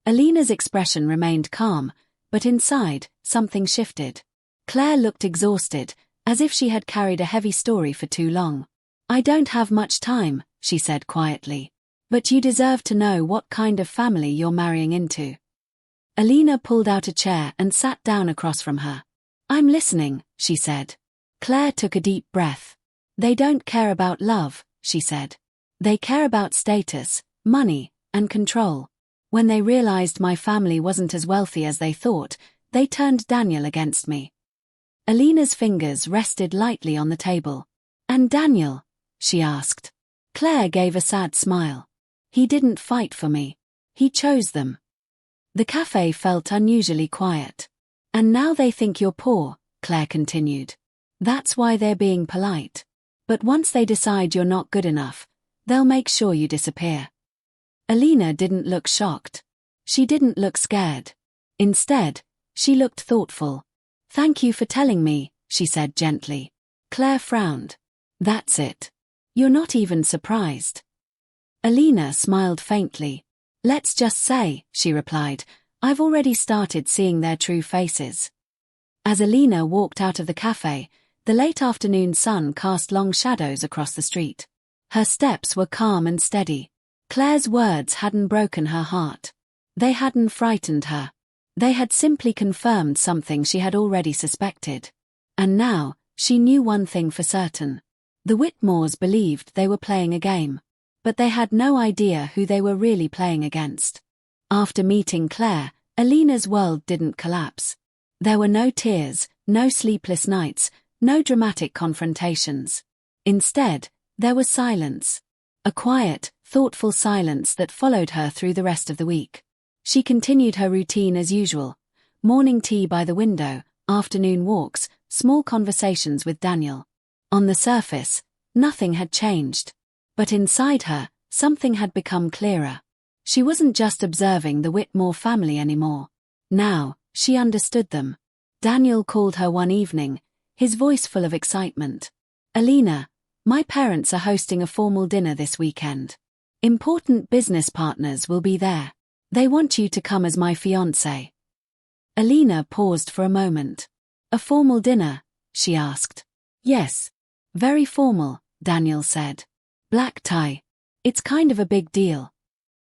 Speaker 1: Alina's expression remained calm, but inside, something shifted. Claire looked exhausted, as if she had carried a heavy story for too long. "I don't have much time," she said quietly. "But you deserve to know what kind of family you're marrying into." Alina pulled out a chair and sat down across from her. "I'm listening," she said. Claire took a deep breath. "They don't care about love," she said. "They care about status, money, and control. When they realized my family wasn't as wealthy as they thought, they turned Daniel against me." Alina's fingers rested lightly on the table. "And Daniel?" she asked. Claire gave a sad smile. "He didn't fight for me. He chose them." The cafe felt unusually quiet. "And now they think you're poor," Claire continued. "That's why they're being polite. But once they decide you're not good enough, they'll make sure you disappear." Alina didn't look shocked. She didn't look scared. Instead, she looked thoughtful. "Thank you for telling me," she said gently. Claire frowned. "That's it. You're not even surprised." Alina smiled faintly. "Let's just say," she replied, "I've already started seeing their true faces." As Alina walked out of the cafe, the late afternoon sun cast long shadows across the street. Her steps were calm and steady. Claire's words hadn't broken her heart. They hadn't frightened her. They had simply confirmed something she had already suspected. And now, she knew one thing for certain. The Whitmores believed they were playing a game. But they had no idea who they were really playing against. After meeting Claire, Alina's world didn't collapse. There were no tears, no sleepless nights, no dramatic confrontations. Instead, there was silence. A quiet, thoughtful silence that followed her through the rest of the week. She continued her routine as usual. Morning tea by the window, afternoon walks, small conversations with Daniel. On the surface, nothing had changed. But inside her, something had become clearer. She wasn't just observing the Whitmore family anymore. Now, she understood them. Daniel called her one evening, his voice full of excitement. "Alina, my parents are hosting a formal dinner this weekend. Important business partners will be there. They want you to come as my fiancé." Alina paused for a moment. "A formal dinner?" she asked. "Yes. Very formal," Daniel said. "Black tie. It's kind of a big deal."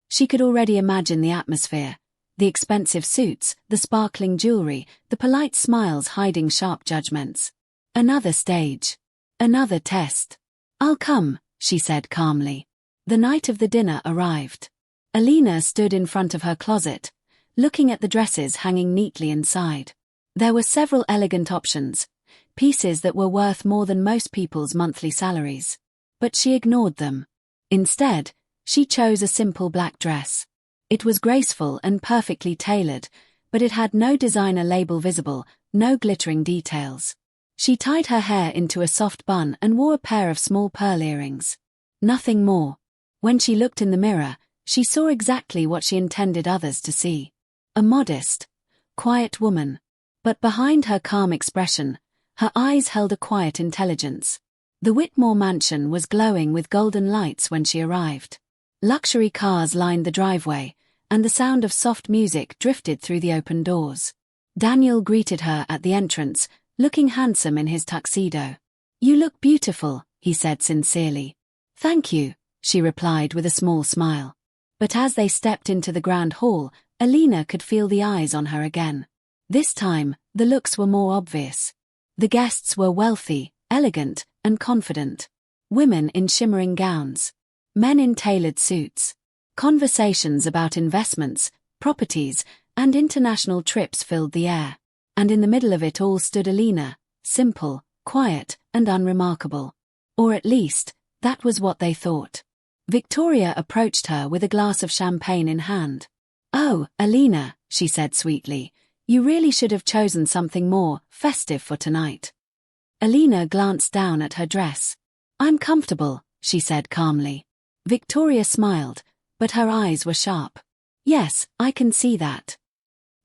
Speaker 1: She could already imagine the atmosphere. The expensive suits, the sparkling jewelry, the polite smiles hiding sharp judgments. Another stage. Another test. "I'll come," she said calmly. The night of the dinner arrived. Alina stood in front of her closet, looking at the dresses hanging neatly inside. There were several elegant options, pieces that were worth more than most people's monthly salaries. But she ignored them. Instead, she chose a simple black dress. It was graceful and perfectly tailored, but it had no designer label visible, no glittering details. She tied her hair into a soft bun and wore a pair of small pearl earrings. Nothing more. When she looked in the mirror, she saw exactly what she intended others to see. A modest, quiet woman. But behind her calm expression, her eyes held a quiet intelligence. The Whitmore mansion was glowing with golden lights when she arrived. Luxury cars lined the driveway, and the sound of soft music drifted through the open doors. Daniel greeted her at the entrance, looking handsome in his tuxedo. "You look beautiful," he said sincerely. "Thank you," she replied with a small smile. But as they stepped into the grand hall, Alina could feel the eyes on her again. This time, the looks were more obvious. The guests were wealthy, elegant, and confident. Women in shimmering gowns. Men in tailored suits. Conversations about investments, properties, and international trips filled the air. And in the middle of it all stood Alina, simple, quiet, and unremarkable. Or at least, that was what they thought. Victoria approached her with a glass of champagne in hand. "Oh, Alina," she said sweetly, "you really should have chosen something more festive for tonight." Alina glanced down at her dress. "I'm comfortable," she said calmly. Victoria smiled, but her eyes were sharp. "Yes, I can see that."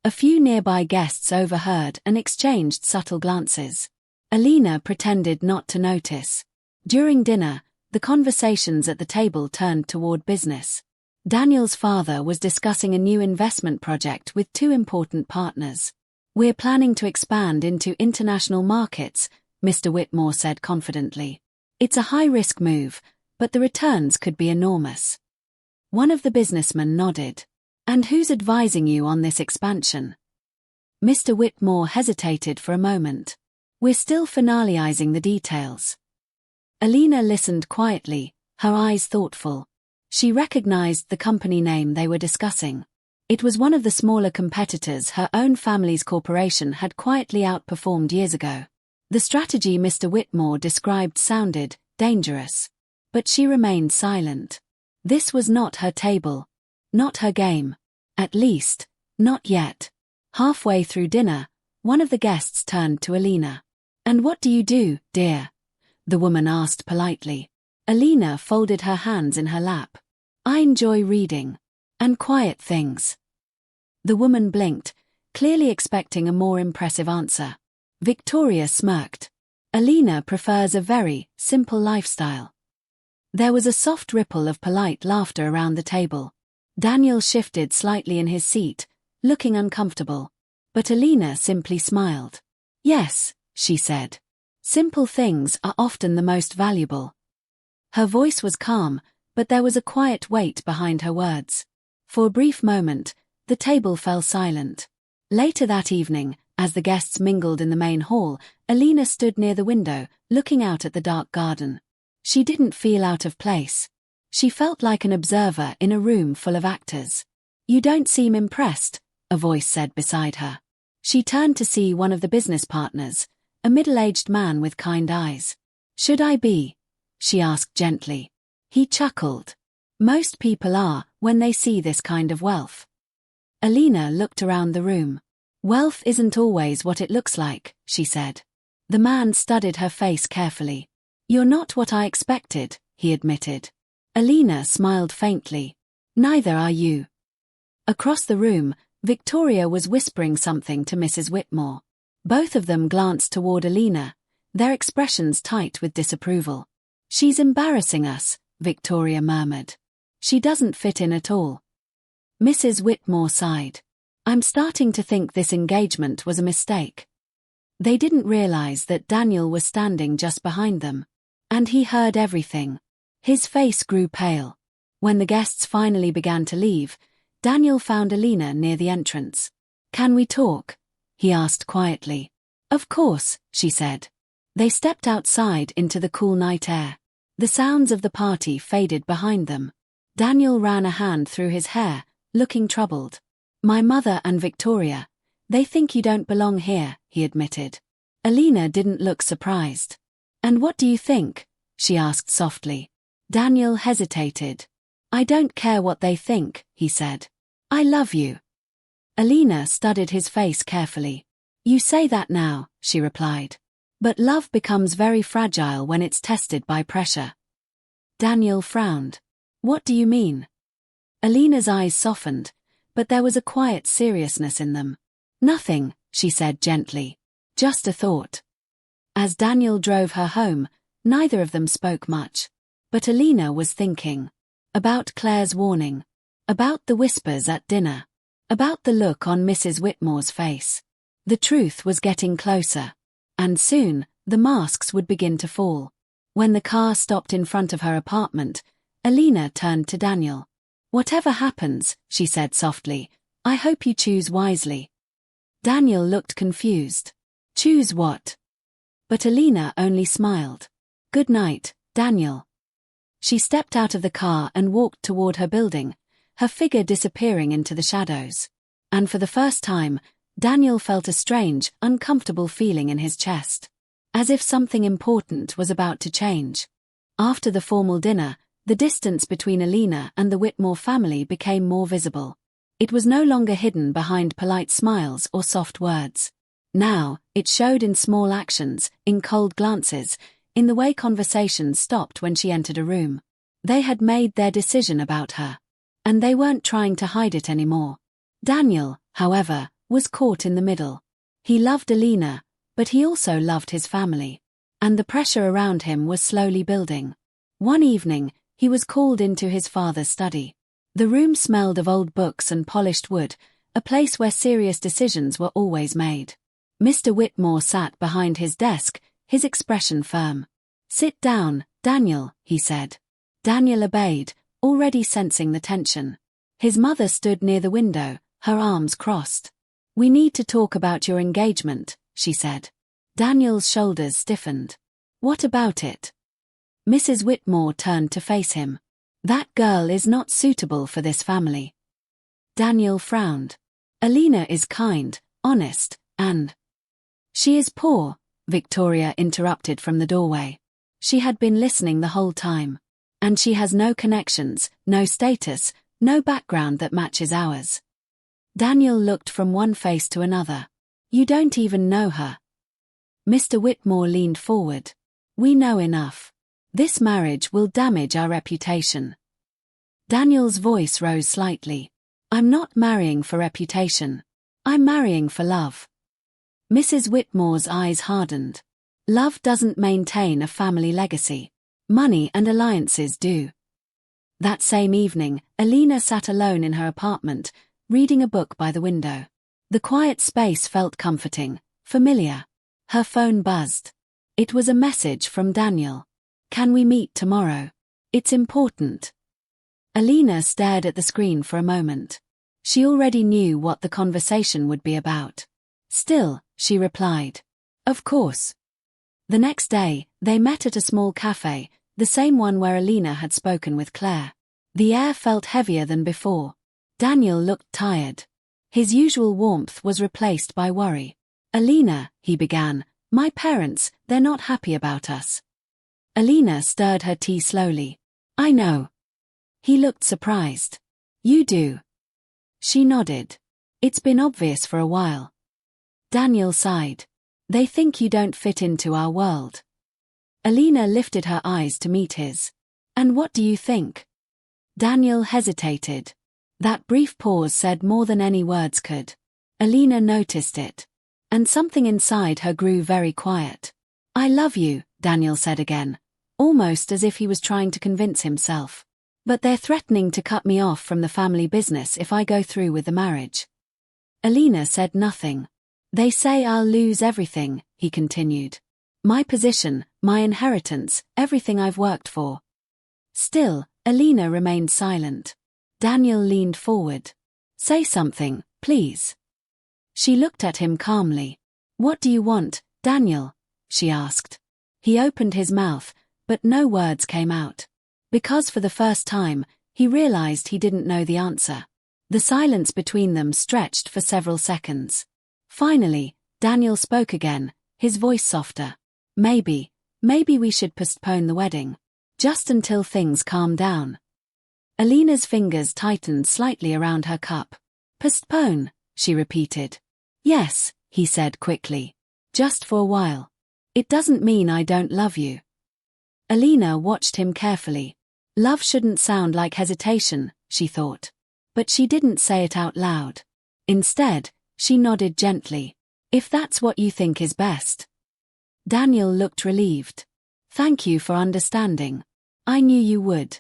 Speaker 1: A few nearby guests overheard and exchanged subtle glances. Alina pretended not to notice. During dinner, the conversations at the table turned toward business. Daniel's father was discussing a new investment project with two important partners. "We're planning to expand into international markets," Mr. Whitmore said confidently. "It's a high-risk move, but the returns could be enormous." One of the businessmen nodded. "And who's advising you on this expansion?" Mr. Whitmore hesitated for a moment. "We're still finalizing the details." Alina listened quietly, her eyes thoughtful. She recognized the company name they were discussing. It was one of the smaller competitors her own family's corporation had quietly outperformed years ago. The strategy Mr. Whitmore described sounded dangerous. But she remained silent. This was not her table. Not her game. At least, not yet. Halfway through dinner, one of the guests turned to Alina. "And what do you do, dear?" the woman asked politely. Alina folded her hands in her lap. "I enjoy reading. And quiet things." The woman blinked, clearly expecting a more impressive answer. Victoria smirked. "Alina prefers a very simple lifestyle." There was a soft ripple of polite laughter around the table. Daniel shifted slightly in his seat, looking uncomfortable. But Alina simply smiled. "Yes," she said. "Simple things are often the most valuable." Her voice was calm, but there was a quiet weight behind her words. For a brief moment, the table fell silent. Later that evening, as the guests mingled in the main hall, Alina stood near the window, looking out at the dark garden. She didn't feel out of place. She felt like an observer in a room full of actors. "You don't seem impressed," a voice said beside her. She turned to see one of the business partners, a middle-aged man with kind eyes. "Should I be?" she asked gently. He chuckled. "Most people are, when they see this kind of wealth." Alina looked around the room. "Wealth isn't always what it looks like," she said. The man studied her face carefully. "You're not what I expected," he admitted. Alina smiled faintly. "Neither are you." Across the room, Victoria was whispering something to Mrs. Whitmore. Both of them glanced toward Alina, their expressions tight with disapproval. "She's embarrassing us," Victoria murmured. "She doesn't fit in at all." Mrs. Whitmore sighed. "I'm starting to think this engagement was a mistake." They didn't realize that Daniel was standing just behind them. And he heard everything. His face grew pale. When the guests finally began to leave, Daniel found Alina near the entrance. "Can we talk?" he asked quietly. "Of course," she said. They stepped outside into the cool night air. The sounds of the party faded behind them. Daniel ran a hand through his hair, looking troubled. "My mother and Victoria, they think you don't belong here," he admitted. Alina didn't look surprised. "And what do you think?" she asked softly. Daniel hesitated. "I don't care what they think," he said. "I love you." Alina studied his face carefully. "You say that now," she replied. "But love becomes very fragile when it's tested by pressure." Daniel frowned. "What do you mean?" Alina's eyes softened, but there was a quiet seriousness in them. "Nothing," she said gently. "Just a thought." As Daniel drove her home, neither of them spoke much. But Alina was thinking. About Claire's warning. About the whispers at dinner. About the look on Mrs. Whitmore's face. The truth was getting closer. And soon, the masks would begin to fall. When the car stopped in front of her apartment, Alina turned to Daniel. "Whatever happens," she said softly, "I hope you choose wisely." Daniel looked confused. "Choose what?" But Alina only smiled. "Good night, Daniel." She stepped out of the car and walked toward her building, her figure disappearing into the shadows. And for the first time, Daniel felt a strange, uncomfortable feeling in his chest. As if something important was about to change. After the formal dinner, the distance between Alina and the Whitmore family became more visible. It was no longer hidden behind polite smiles or soft words. Now, it showed in small actions, in cold glances, in the way conversations stopped when she entered a room. They had made their decision about her. And they weren't trying to hide it anymore. Daniel, however, was caught in the middle. He loved Alina, but he also loved his family. And the pressure around him was slowly building. One evening, he was called into his father's study. The room smelled of old books and polished wood, a place where serious decisions were always made. Mr. Whitmore sat behind his desk, his expression firm. "Sit down, Daniel," he said. Daniel obeyed, already sensing the tension. His mother stood near the window, her arms crossed. "We need to talk about your engagement," she said. Daniel's shoulders stiffened. "What about it?" Mrs. Whitmore turned to face him. "That girl is not suitable for this family." Daniel frowned. "Alina is kind, honest, and—" "She is poor," Victoria interrupted from the doorway. She had been listening the whole time. "And she has no connections, no status, no background that matches ours." Daniel looked from one face to another. "You don't even know her." Mr. Whitmore leaned forward. "We know enough. This marriage will damage our reputation." Daniel's voice rose slightly. "I'm not marrying for reputation. I'm marrying for love." Mrs. Whitmore's eyes hardened. "Love doesn't maintain a family legacy. Money and alliances do." That same evening, Alina sat alone in her apartment, reading a book by the window. The quiet space felt comforting, familiar. Her phone buzzed. It was a message from Daniel. "Can we meet tomorrow? It's important." Alina stared at the screen for a moment. She already knew what the conversation would be about. Still, she replied, "Of course." The next day, they met at a small cafe, the same one where Alina had spoken with Claire. The air felt heavier than before. Daniel looked tired. His usual warmth was replaced by worry. "Alina," he began, "my parents, they're not happy about us." Alina stirred her tea slowly. "I know." He looked surprised. "You do?" She nodded. "It's been obvious for a while." Daniel sighed. "They think you don't fit into our world." Alina lifted her eyes to meet his. "And what do you think?" Daniel hesitated. That brief pause said more than any words could. Alina noticed it. And something inside her grew very quiet. "I love you," Daniel said again, almost as if he was trying to convince himself. "But they're threatening to cut me off from the family business if I go through with the marriage." Alina said nothing. "They say I'll lose everything," he continued. "My position, my inheritance, everything I've worked for." Still, Alina remained silent. Daniel leaned forward. "Say something, please." She looked at him calmly. "What do you want, Daniel?" she asked. He opened his mouth, but no words came out. Because for the first time, he realized he didn't know the answer. The silence between them stretched for several seconds. Finally, Daniel spoke again, his voice softer. Maybe we should postpone the wedding. Just until things calm down." Alina's fingers tightened slightly around her cup. "Postpone," she repeated. "Yes," he said quickly. "Just for a while. It doesn't mean I don't love you." Alina watched him carefully. Love shouldn't sound like hesitation, she thought. But she didn't say it out loud. Instead, she nodded gently. "If that's what you think is best." Daniel looked relieved. "Thank you for understanding. I knew you would."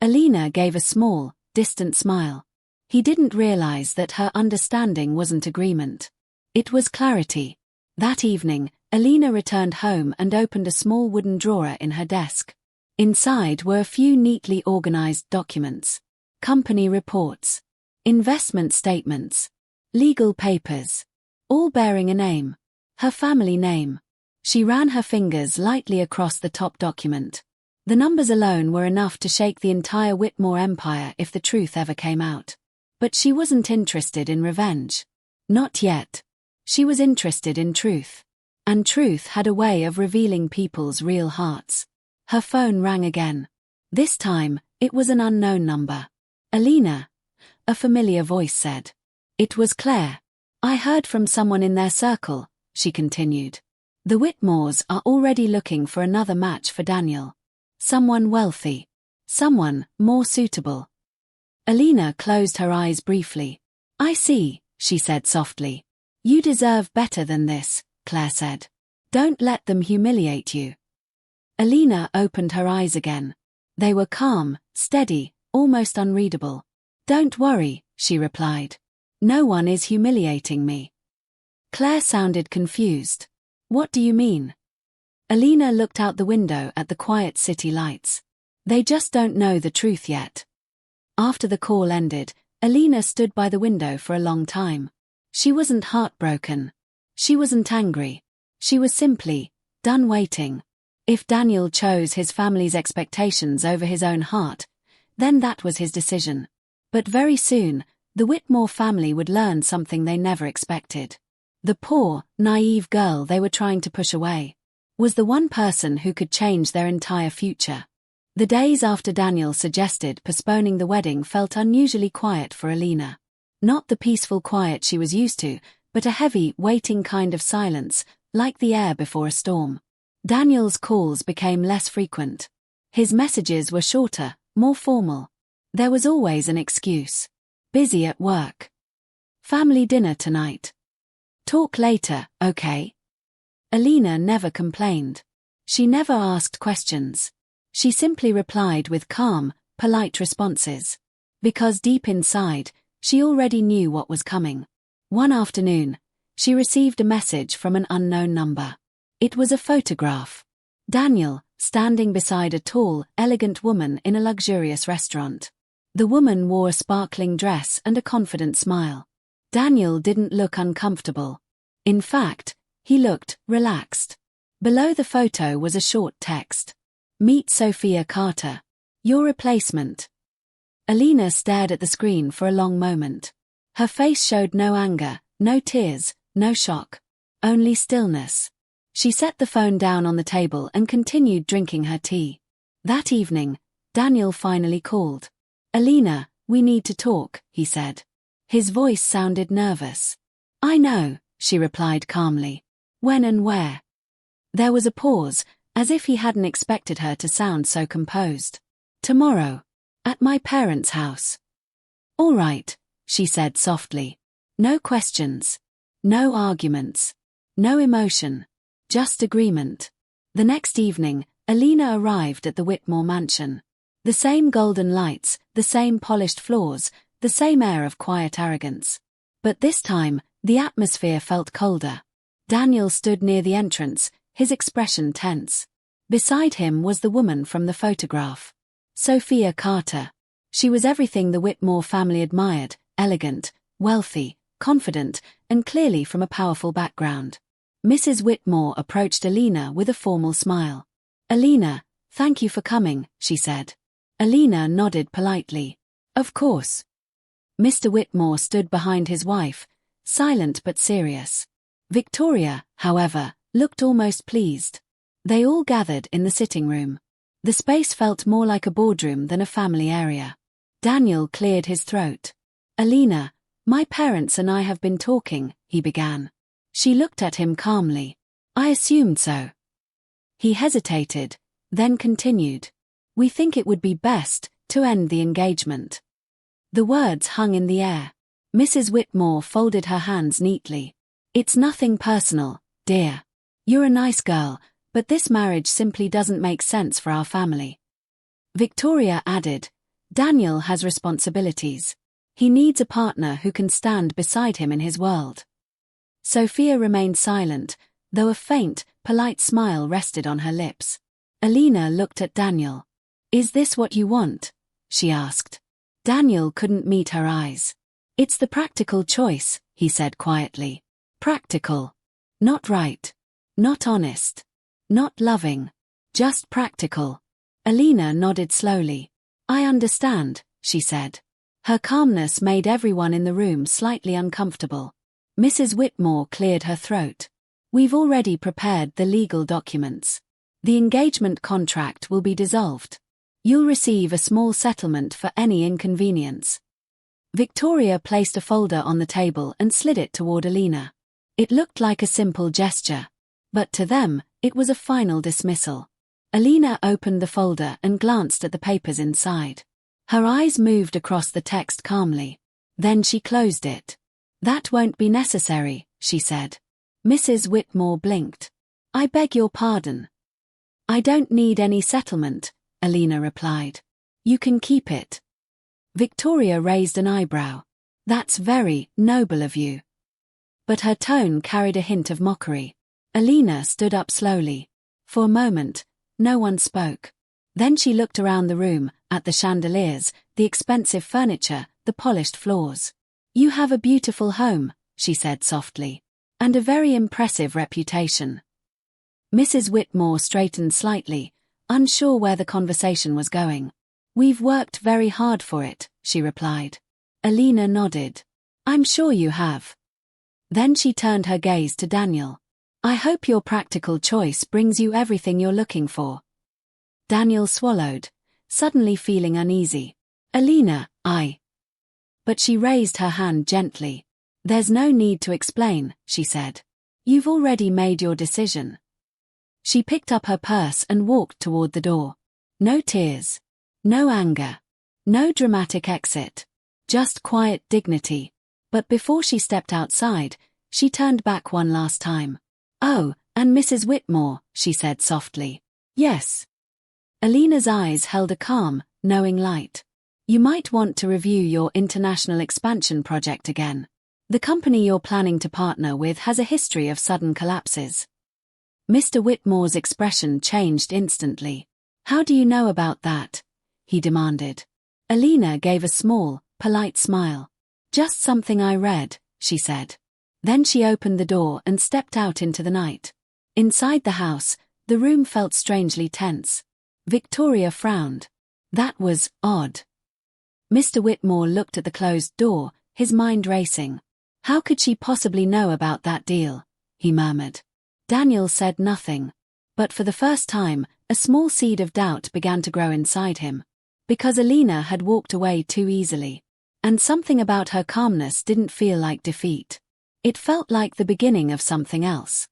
Speaker 1: Alina gave a small, distant smile. He didn't realize that her understanding wasn't agreement. It was clarity. That evening, Alina returned home and opened a small wooden drawer in her desk. Inside were a few neatly organized documents. Company reports. Investment statements. Legal papers. All bearing a name. Her family name. She ran her fingers lightly across the top document. The numbers alone were enough to shake the entire Whitmore empire if the truth ever came out. But she wasn't interested in revenge. Not yet. She was interested in truth. And truth had a way of revealing people's real hearts. Her phone rang again. This time, it was an unknown number. "Alina," a familiar voice said. It was Claire. "I heard from someone in their circle," she continued. "The Whitmores are already looking for another match for Daniel. Someone wealthy. Someone more suitable." Alina closed her eyes briefly. "I see," she said softly. You deserve better than this, Claire said. Don't let them humiliate you. Alina opened her eyes again. They were calm, steady, almost unreadable. Don't worry, she replied. No one is humiliating me. Claire sounded confused. What do you mean? Alina looked out the window at the quiet city lights. They just don't know the truth yet. After the call ended, Alina stood by the window for a long time. She wasn't heartbroken. She wasn't angry. She was simply done waiting. If Daniel chose his family's expectations over his own heart, then that was his decision. But very soon, the Whitmore family would learn something they never expected. The poor, naive girl they were trying to push away was the one person who could change their entire future. The days after Daniel suggested postponing the wedding felt unusually quiet for Alina. Not the peaceful quiet she was used to, but a heavy, waiting kind of silence, like the air before a storm. Daniel's calls became less frequent. His messages were shorter, more formal. There was always an excuse. Busy at work. Family dinner tonight. Talk later, okay? Alina never complained. She never asked questions. She simply replied with calm, polite responses. Because deep inside, she already knew what was coming. One afternoon, she received a message from an unknown number. It was a photograph. Daniel, standing beside a tall, elegant woman in a luxurious restaurant. The woman wore a sparkling dress and a confident smile. Daniel didn't look uncomfortable. In fact, he looked relaxed. Below the photo was a short text. Meet Sophia Carter. Your replacement. Alina stared at the screen for a long moment. Her face showed no anger, no tears, no shock. Only stillness. She set the phone down on the table and continued drinking her tea. That evening, Daniel finally called. Alina, we need to talk, he said. His voice sounded nervous. I know, she replied calmly. When and where? There was a pause, as if he hadn't expected her to sound so composed. Tomorrow. At my parents' house. All right, she said softly. No questions. No arguments. No emotion. Just agreement. The next evening, Alina arrived at the Whitmore mansion. The same golden lights, the same polished floors, the same air of quiet arrogance. But this time, the atmosphere felt colder. Daniel stood near the entrance, his expression tense. Beside him was the woman from the photograph. Sophia Carter. She was everything the Whitmore family admired, elegant, wealthy, confident, and clearly from a powerful background. Mrs. Whitmore approached Alina with a formal smile. Alina, thank you for coming, she said. Alina nodded politely. Of course. Mr. Whitmore stood behind his wife, silent but serious. Victoria, however, looked almost pleased. They all gathered in the sitting room. The space felt more like a boardroom than a family area. Daniel cleared his throat. Alina, my parents and I have been talking, he began. She looked at him calmly. I assumed so. He hesitated, then continued. We think it would be best to end the engagement. The words hung in the air. Mrs. Whitmore folded her hands neatly. It's nothing personal, dear. You're a nice girl, but this marriage simply doesn't make sense for our family. Victoria added, Daniel has responsibilities. He needs a partner who can stand beside him in his world. Sophia remained silent, though a faint, polite smile rested on her lips. Alina looked at Daniel. Is this what you want? She asked. Daniel couldn't meet her eyes. It's the practical choice, he said quietly. Practical. Not right. Not honest. Not loving. Just practical. Alina nodded slowly. I understand, she said. Her calmness made everyone in the room slightly uncomfortable. Mrs. Whitmore cleared her throat. We've already prepared the legal documents. The engagement contract will be dissolved. You'll receive a small settlement for any inconvenience. Victoria placed a folder on the table and slid it toward Alina. It looked like a simple gesture. But to them, it was a final dismissal. Alina opened the folder and glanced at the papers inside. Her eyes moved across the text calmly. Then she closed it. That won't be necessary, she said. Mrs. Whitmore blinked. I beg your pardon. I don't need any settlement, Alina replied. You can keep it. Victoria raised an eyebrow. That's very noble of you. But her tone carried a hint of mockery. Alina stood up slowly. For a moment, no one spoke. Then she looked around the room, at the chandeliers, the expensive furniture, the polished floors. You have a beautiful home, she said softly. And a very impressive reputation. Mrs. Whitmore straightened slightly, unsure where the conversation was going. We've worked very hard for it, she replied. Alina nodded. I'm sure you have. Then she turned her gaze to Daniel. I hope your practical choice brings you everything you're looking for. Daniel swallowed, suddenly feeling uneasy. Alina, But she raised her hand gently. There's no need to explain, she said. You've already made your decision. She picked up her purse and walked toward the door. No tears. No anger. No dramatic exit. Just quiet dignity. But before she stepped outside, she turned back one last time. Oh, and Mrs. Whitmore, she said softly. Yes. Alina's eyes held a calm, knowing light. You might want to review your international expansion project again. The company you're planning to partner with has a history of sudden collapses. Mr. Whitmore's expression changed instantly. How do you know about that? He demanded. Alina gave a small, polite smile. Just something I read, she said. Then she opened the door and stepped out into the night. Inside the house, the room felt strangely tense. Victoria frowned. That was odd. Mr. Whitmore looked at the closed door, his mind racing. How could she possibly know about that deal? He murmured. Daniel said nothing. But for the first time, a small seed of doubt began to grow inside him. Because Alina had walked away too easily. And something about her calmness didn't feel like defeat. It felt like the beginning of something else.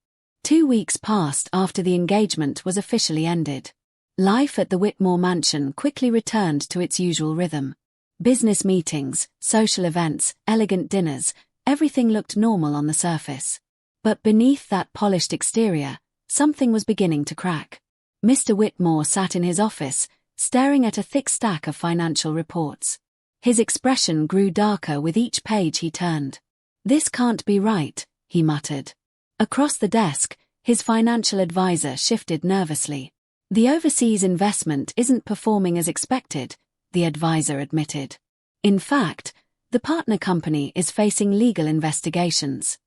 Speaker 1: 2 weeks passed after the engagement was officially ended. Life at the Whitmore mansion quickly returned to its usual rhythm. Business meetings, social events, elegant dinners, everything looked normal on the surface. But beneath that polished exterior, something was beginning to crack. Mr. Whitmore sat in his office, staring at a thick stack of financial reports. His expression grew darker with each page he turned. This can't be right, he muttered. Across the desk, his financial advisor shifted nervously. The overseas investment isn't performing as expected, the advisor admitted. In fact, the partner company is facing legal investigations.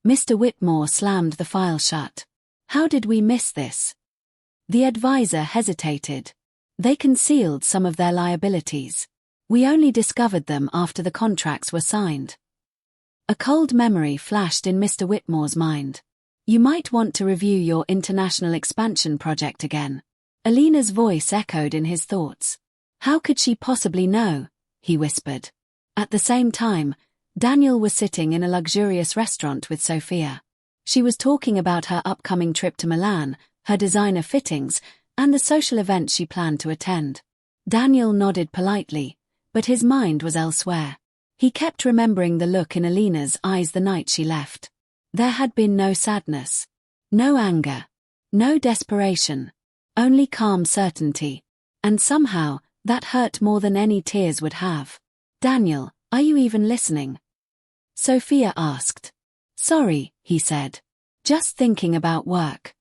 Speaker 1: Mr. Whitmore slammed the file shut. How did we miss this? The advisor hesitated. They concealed some of their liabilities. We only discovered them after the contracts were signed. A cold memory flashed in Mr. Whitmore's mind. You might want to review your international expansion project again. Alina's voice echoed in his thoughts. How could she possibly know? He whispered. At the same time, Daniel was sitting in a luxurious restaurant with Sophia. She was talking about her upcoming trip to Milan, her designer fittings, and the social event she planned to attend. Daniel nodded politely, but his mind was elsewhere. He kept remembering the look in Alina's eyes the night she left. There had been no sadness, no anger, no desperation, only calm certainty. And somehow, that hurt more than any tears would have. Daniel, are you even listening? Sophia asked. Sorry, he said. Just thinking about work.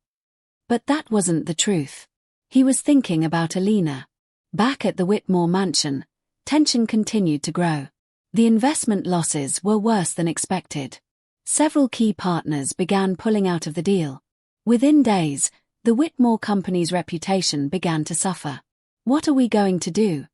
Speaker 1: But that wasn't the truth. He was thinking about Alina. Back at the Whitmore mansion, tension continued to grow. The investment losses were worse than expected. Several key partners began pulling out of the deal. Within days, the Whitmore company's reputation began to suffer. What are we going to do?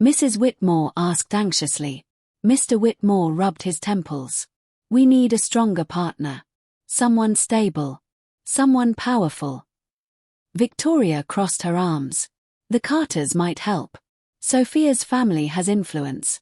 Speaker 1: Mrs. Whitmore asked anxiously. Mr. Whitmore rubbed his temples. We need a stronger partner. Someone stable. Someone powerful. Victoria crossed her arms. The Carters might help. Sophia's family has influence.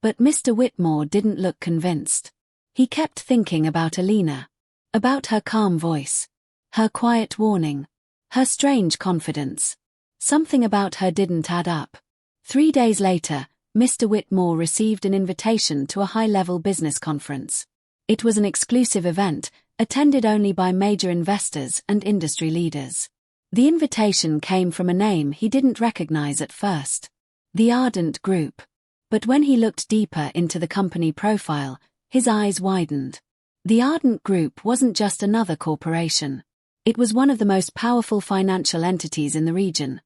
Speaker 1: But Mr. Whitmore didn't look convinced. He kept thinking about Alina. About her calm voice. Her quiet warning. Her strange confidence. Something about her didn't add up. 3 days later, Mr. Whitmore received an invitation to a high-level business conference. It was an exclusive event, attended only by major investors and industry leaders. The invitation came from a name he didn't recognize at first: the Ardent Group. But when he looked deeper into the company profile, his eyes widened. The Ardent Group wasn't just another corporation. It was one of the most powerful financial entities in the region.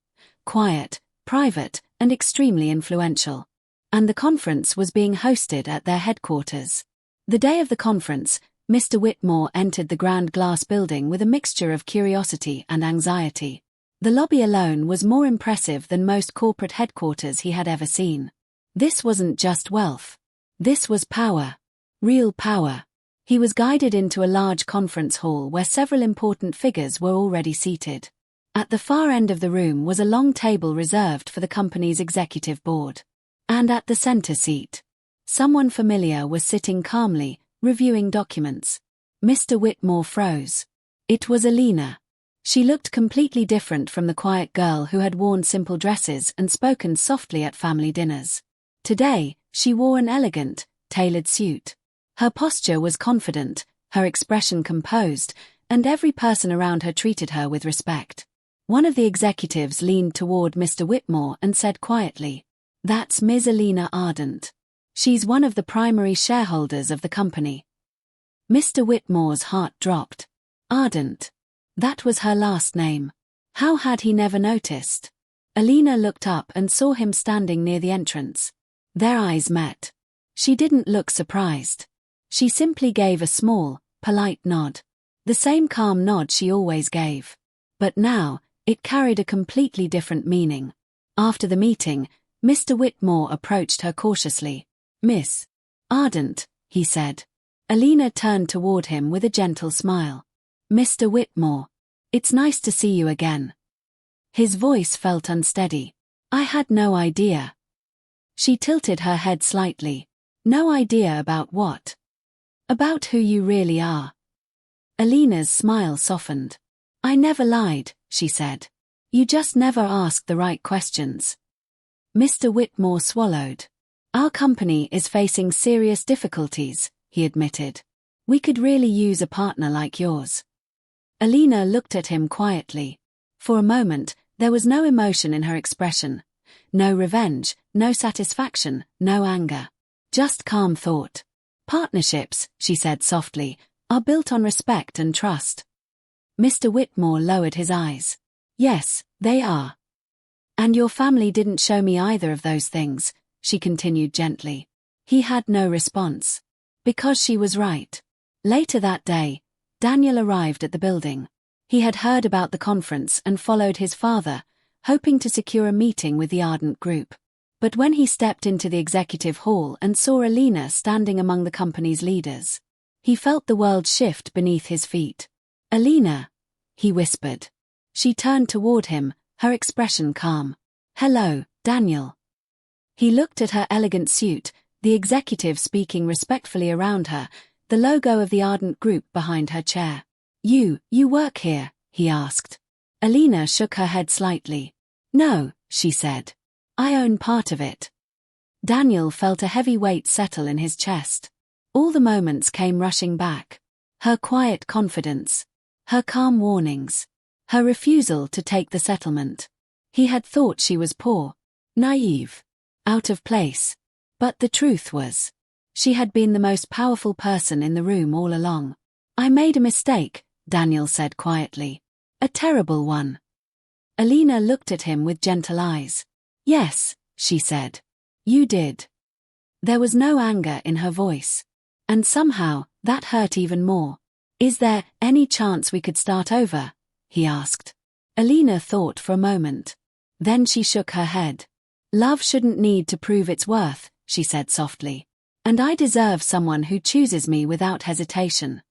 Speaker 1: Quiet, private, and extremely influential. And the conference was being hosted at their headquarters. The day of the conference, Mr. Whitmore entered the grand glass building with a mixture of curiosity and anxiety. The lobby alone was more impressive than most corporate headquarters he had ever seen. This wasn't just wealth. This was power. Real power. He was guided into a large conference hall where several important figures were already seated. At the far end of the room was a long table reserved for the company's executive board. And at the center seat, someone familiar was sitting calmly, reviewing documents. Mr. Whitmore froze. It was Alina. She looked completely different from the quiet girl who had worn simple dresses and spoken softly at family dinners. Today, she wore an elegant, tailored suit. Her posture was confident, her expression composed, and every person around her treated her with respect. One of the executives leaned toward Mr. Whitmore and said quietly, "That's Ms. Alina Ardent. She's one of the primary shareholders of the company." Mr. Whitmore's heart dropped. Ardent. That was her last name. How had he never noticed? Alina looked up and saw him standing near the entrance. Their eyes met. She didn't look surprised. She simply gave a small, polite nod. The same calm nod she always gave. But now, it carried a completely different meaning. After the meeting, Mr. Whitmore approached her cautiously. "Miss Ardent," he said. Alina turned toward him with a gentle smile. "Mr. Whitmore, it's nice to see you again." His voice felt unsteady. "I had no idea." She tilted her head slightly. "No idea about what?" "About who you really are." Alina's smile softened. "I never lied," she said. "You just never asked the right questions." Mr. Whitmore swallowed. "Our company is facing serious difficulties," he admitted. "We could really use a partner like yours." Alina looked at him quietly. For a moment, there was no emotion in her expression. No revenge, no satisfaction, no anger. Just calm thought. "Partnerships," she said softly, "are built on respect and trust." Mr. Whitmore lowered his eyes. "Yes, they are. And your family didn't show me either of those things," she continued gently. He had no response. Because she was right. Later that day, Daniel arrived at the building. He had heard about the conference and followed his father, hoping to secure a meeting with the Ardent Group. But when he stepped into the executive hall and saw Alina standing among the company's leaders, he felt the world shift beneath his feet. "Alina," he whispered. She turned toward him, her expression calm. "Hello, Daniel." He looked at her elegant suit, the executive speaking respectfully around her, the logo of the Ardent Group behind her chair. You work here?" he asked. Alina shook her head slightly. "No," she said. "I own part of it." Daniel felt a heavy weight settle in his chest. All the moments came rushing back. Her quiet confidence. Her calm warnings. Her refusal to take the settlement. He had thought she was poor. Naive. Out of place. But the truth was, she had been the most powerful person in the room all along. "I made a mistake," Daniel said quietly. "A terrible one." Alina looked at him with gentle eyes. "Yes," she said. "You did." There was no anger in her voice. And somehow, that hurt even more. "Is there any chance we could start over?" he asked. Alina thought for a moment. Then she shook her head. "Love shouldn't need to prove its worth," she said softly. "And I deserve someone who chooses me without hesitation."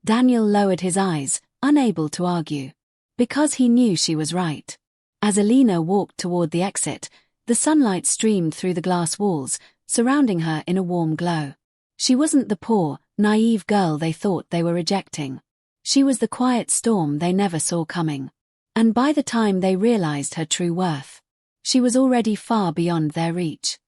Speaker 1: Daniel lowered his eyes, unable to argue. Because he knew she was right. As Alina walked toward the exit, the sunlight streamed through the glass walls, surrounding her in a warm glow. She wasn't the poor, naive girl they thought they were rejecting. She was the quiet storm they never saw coming. And by the time they realized her true worth, she was already far beyond their reach.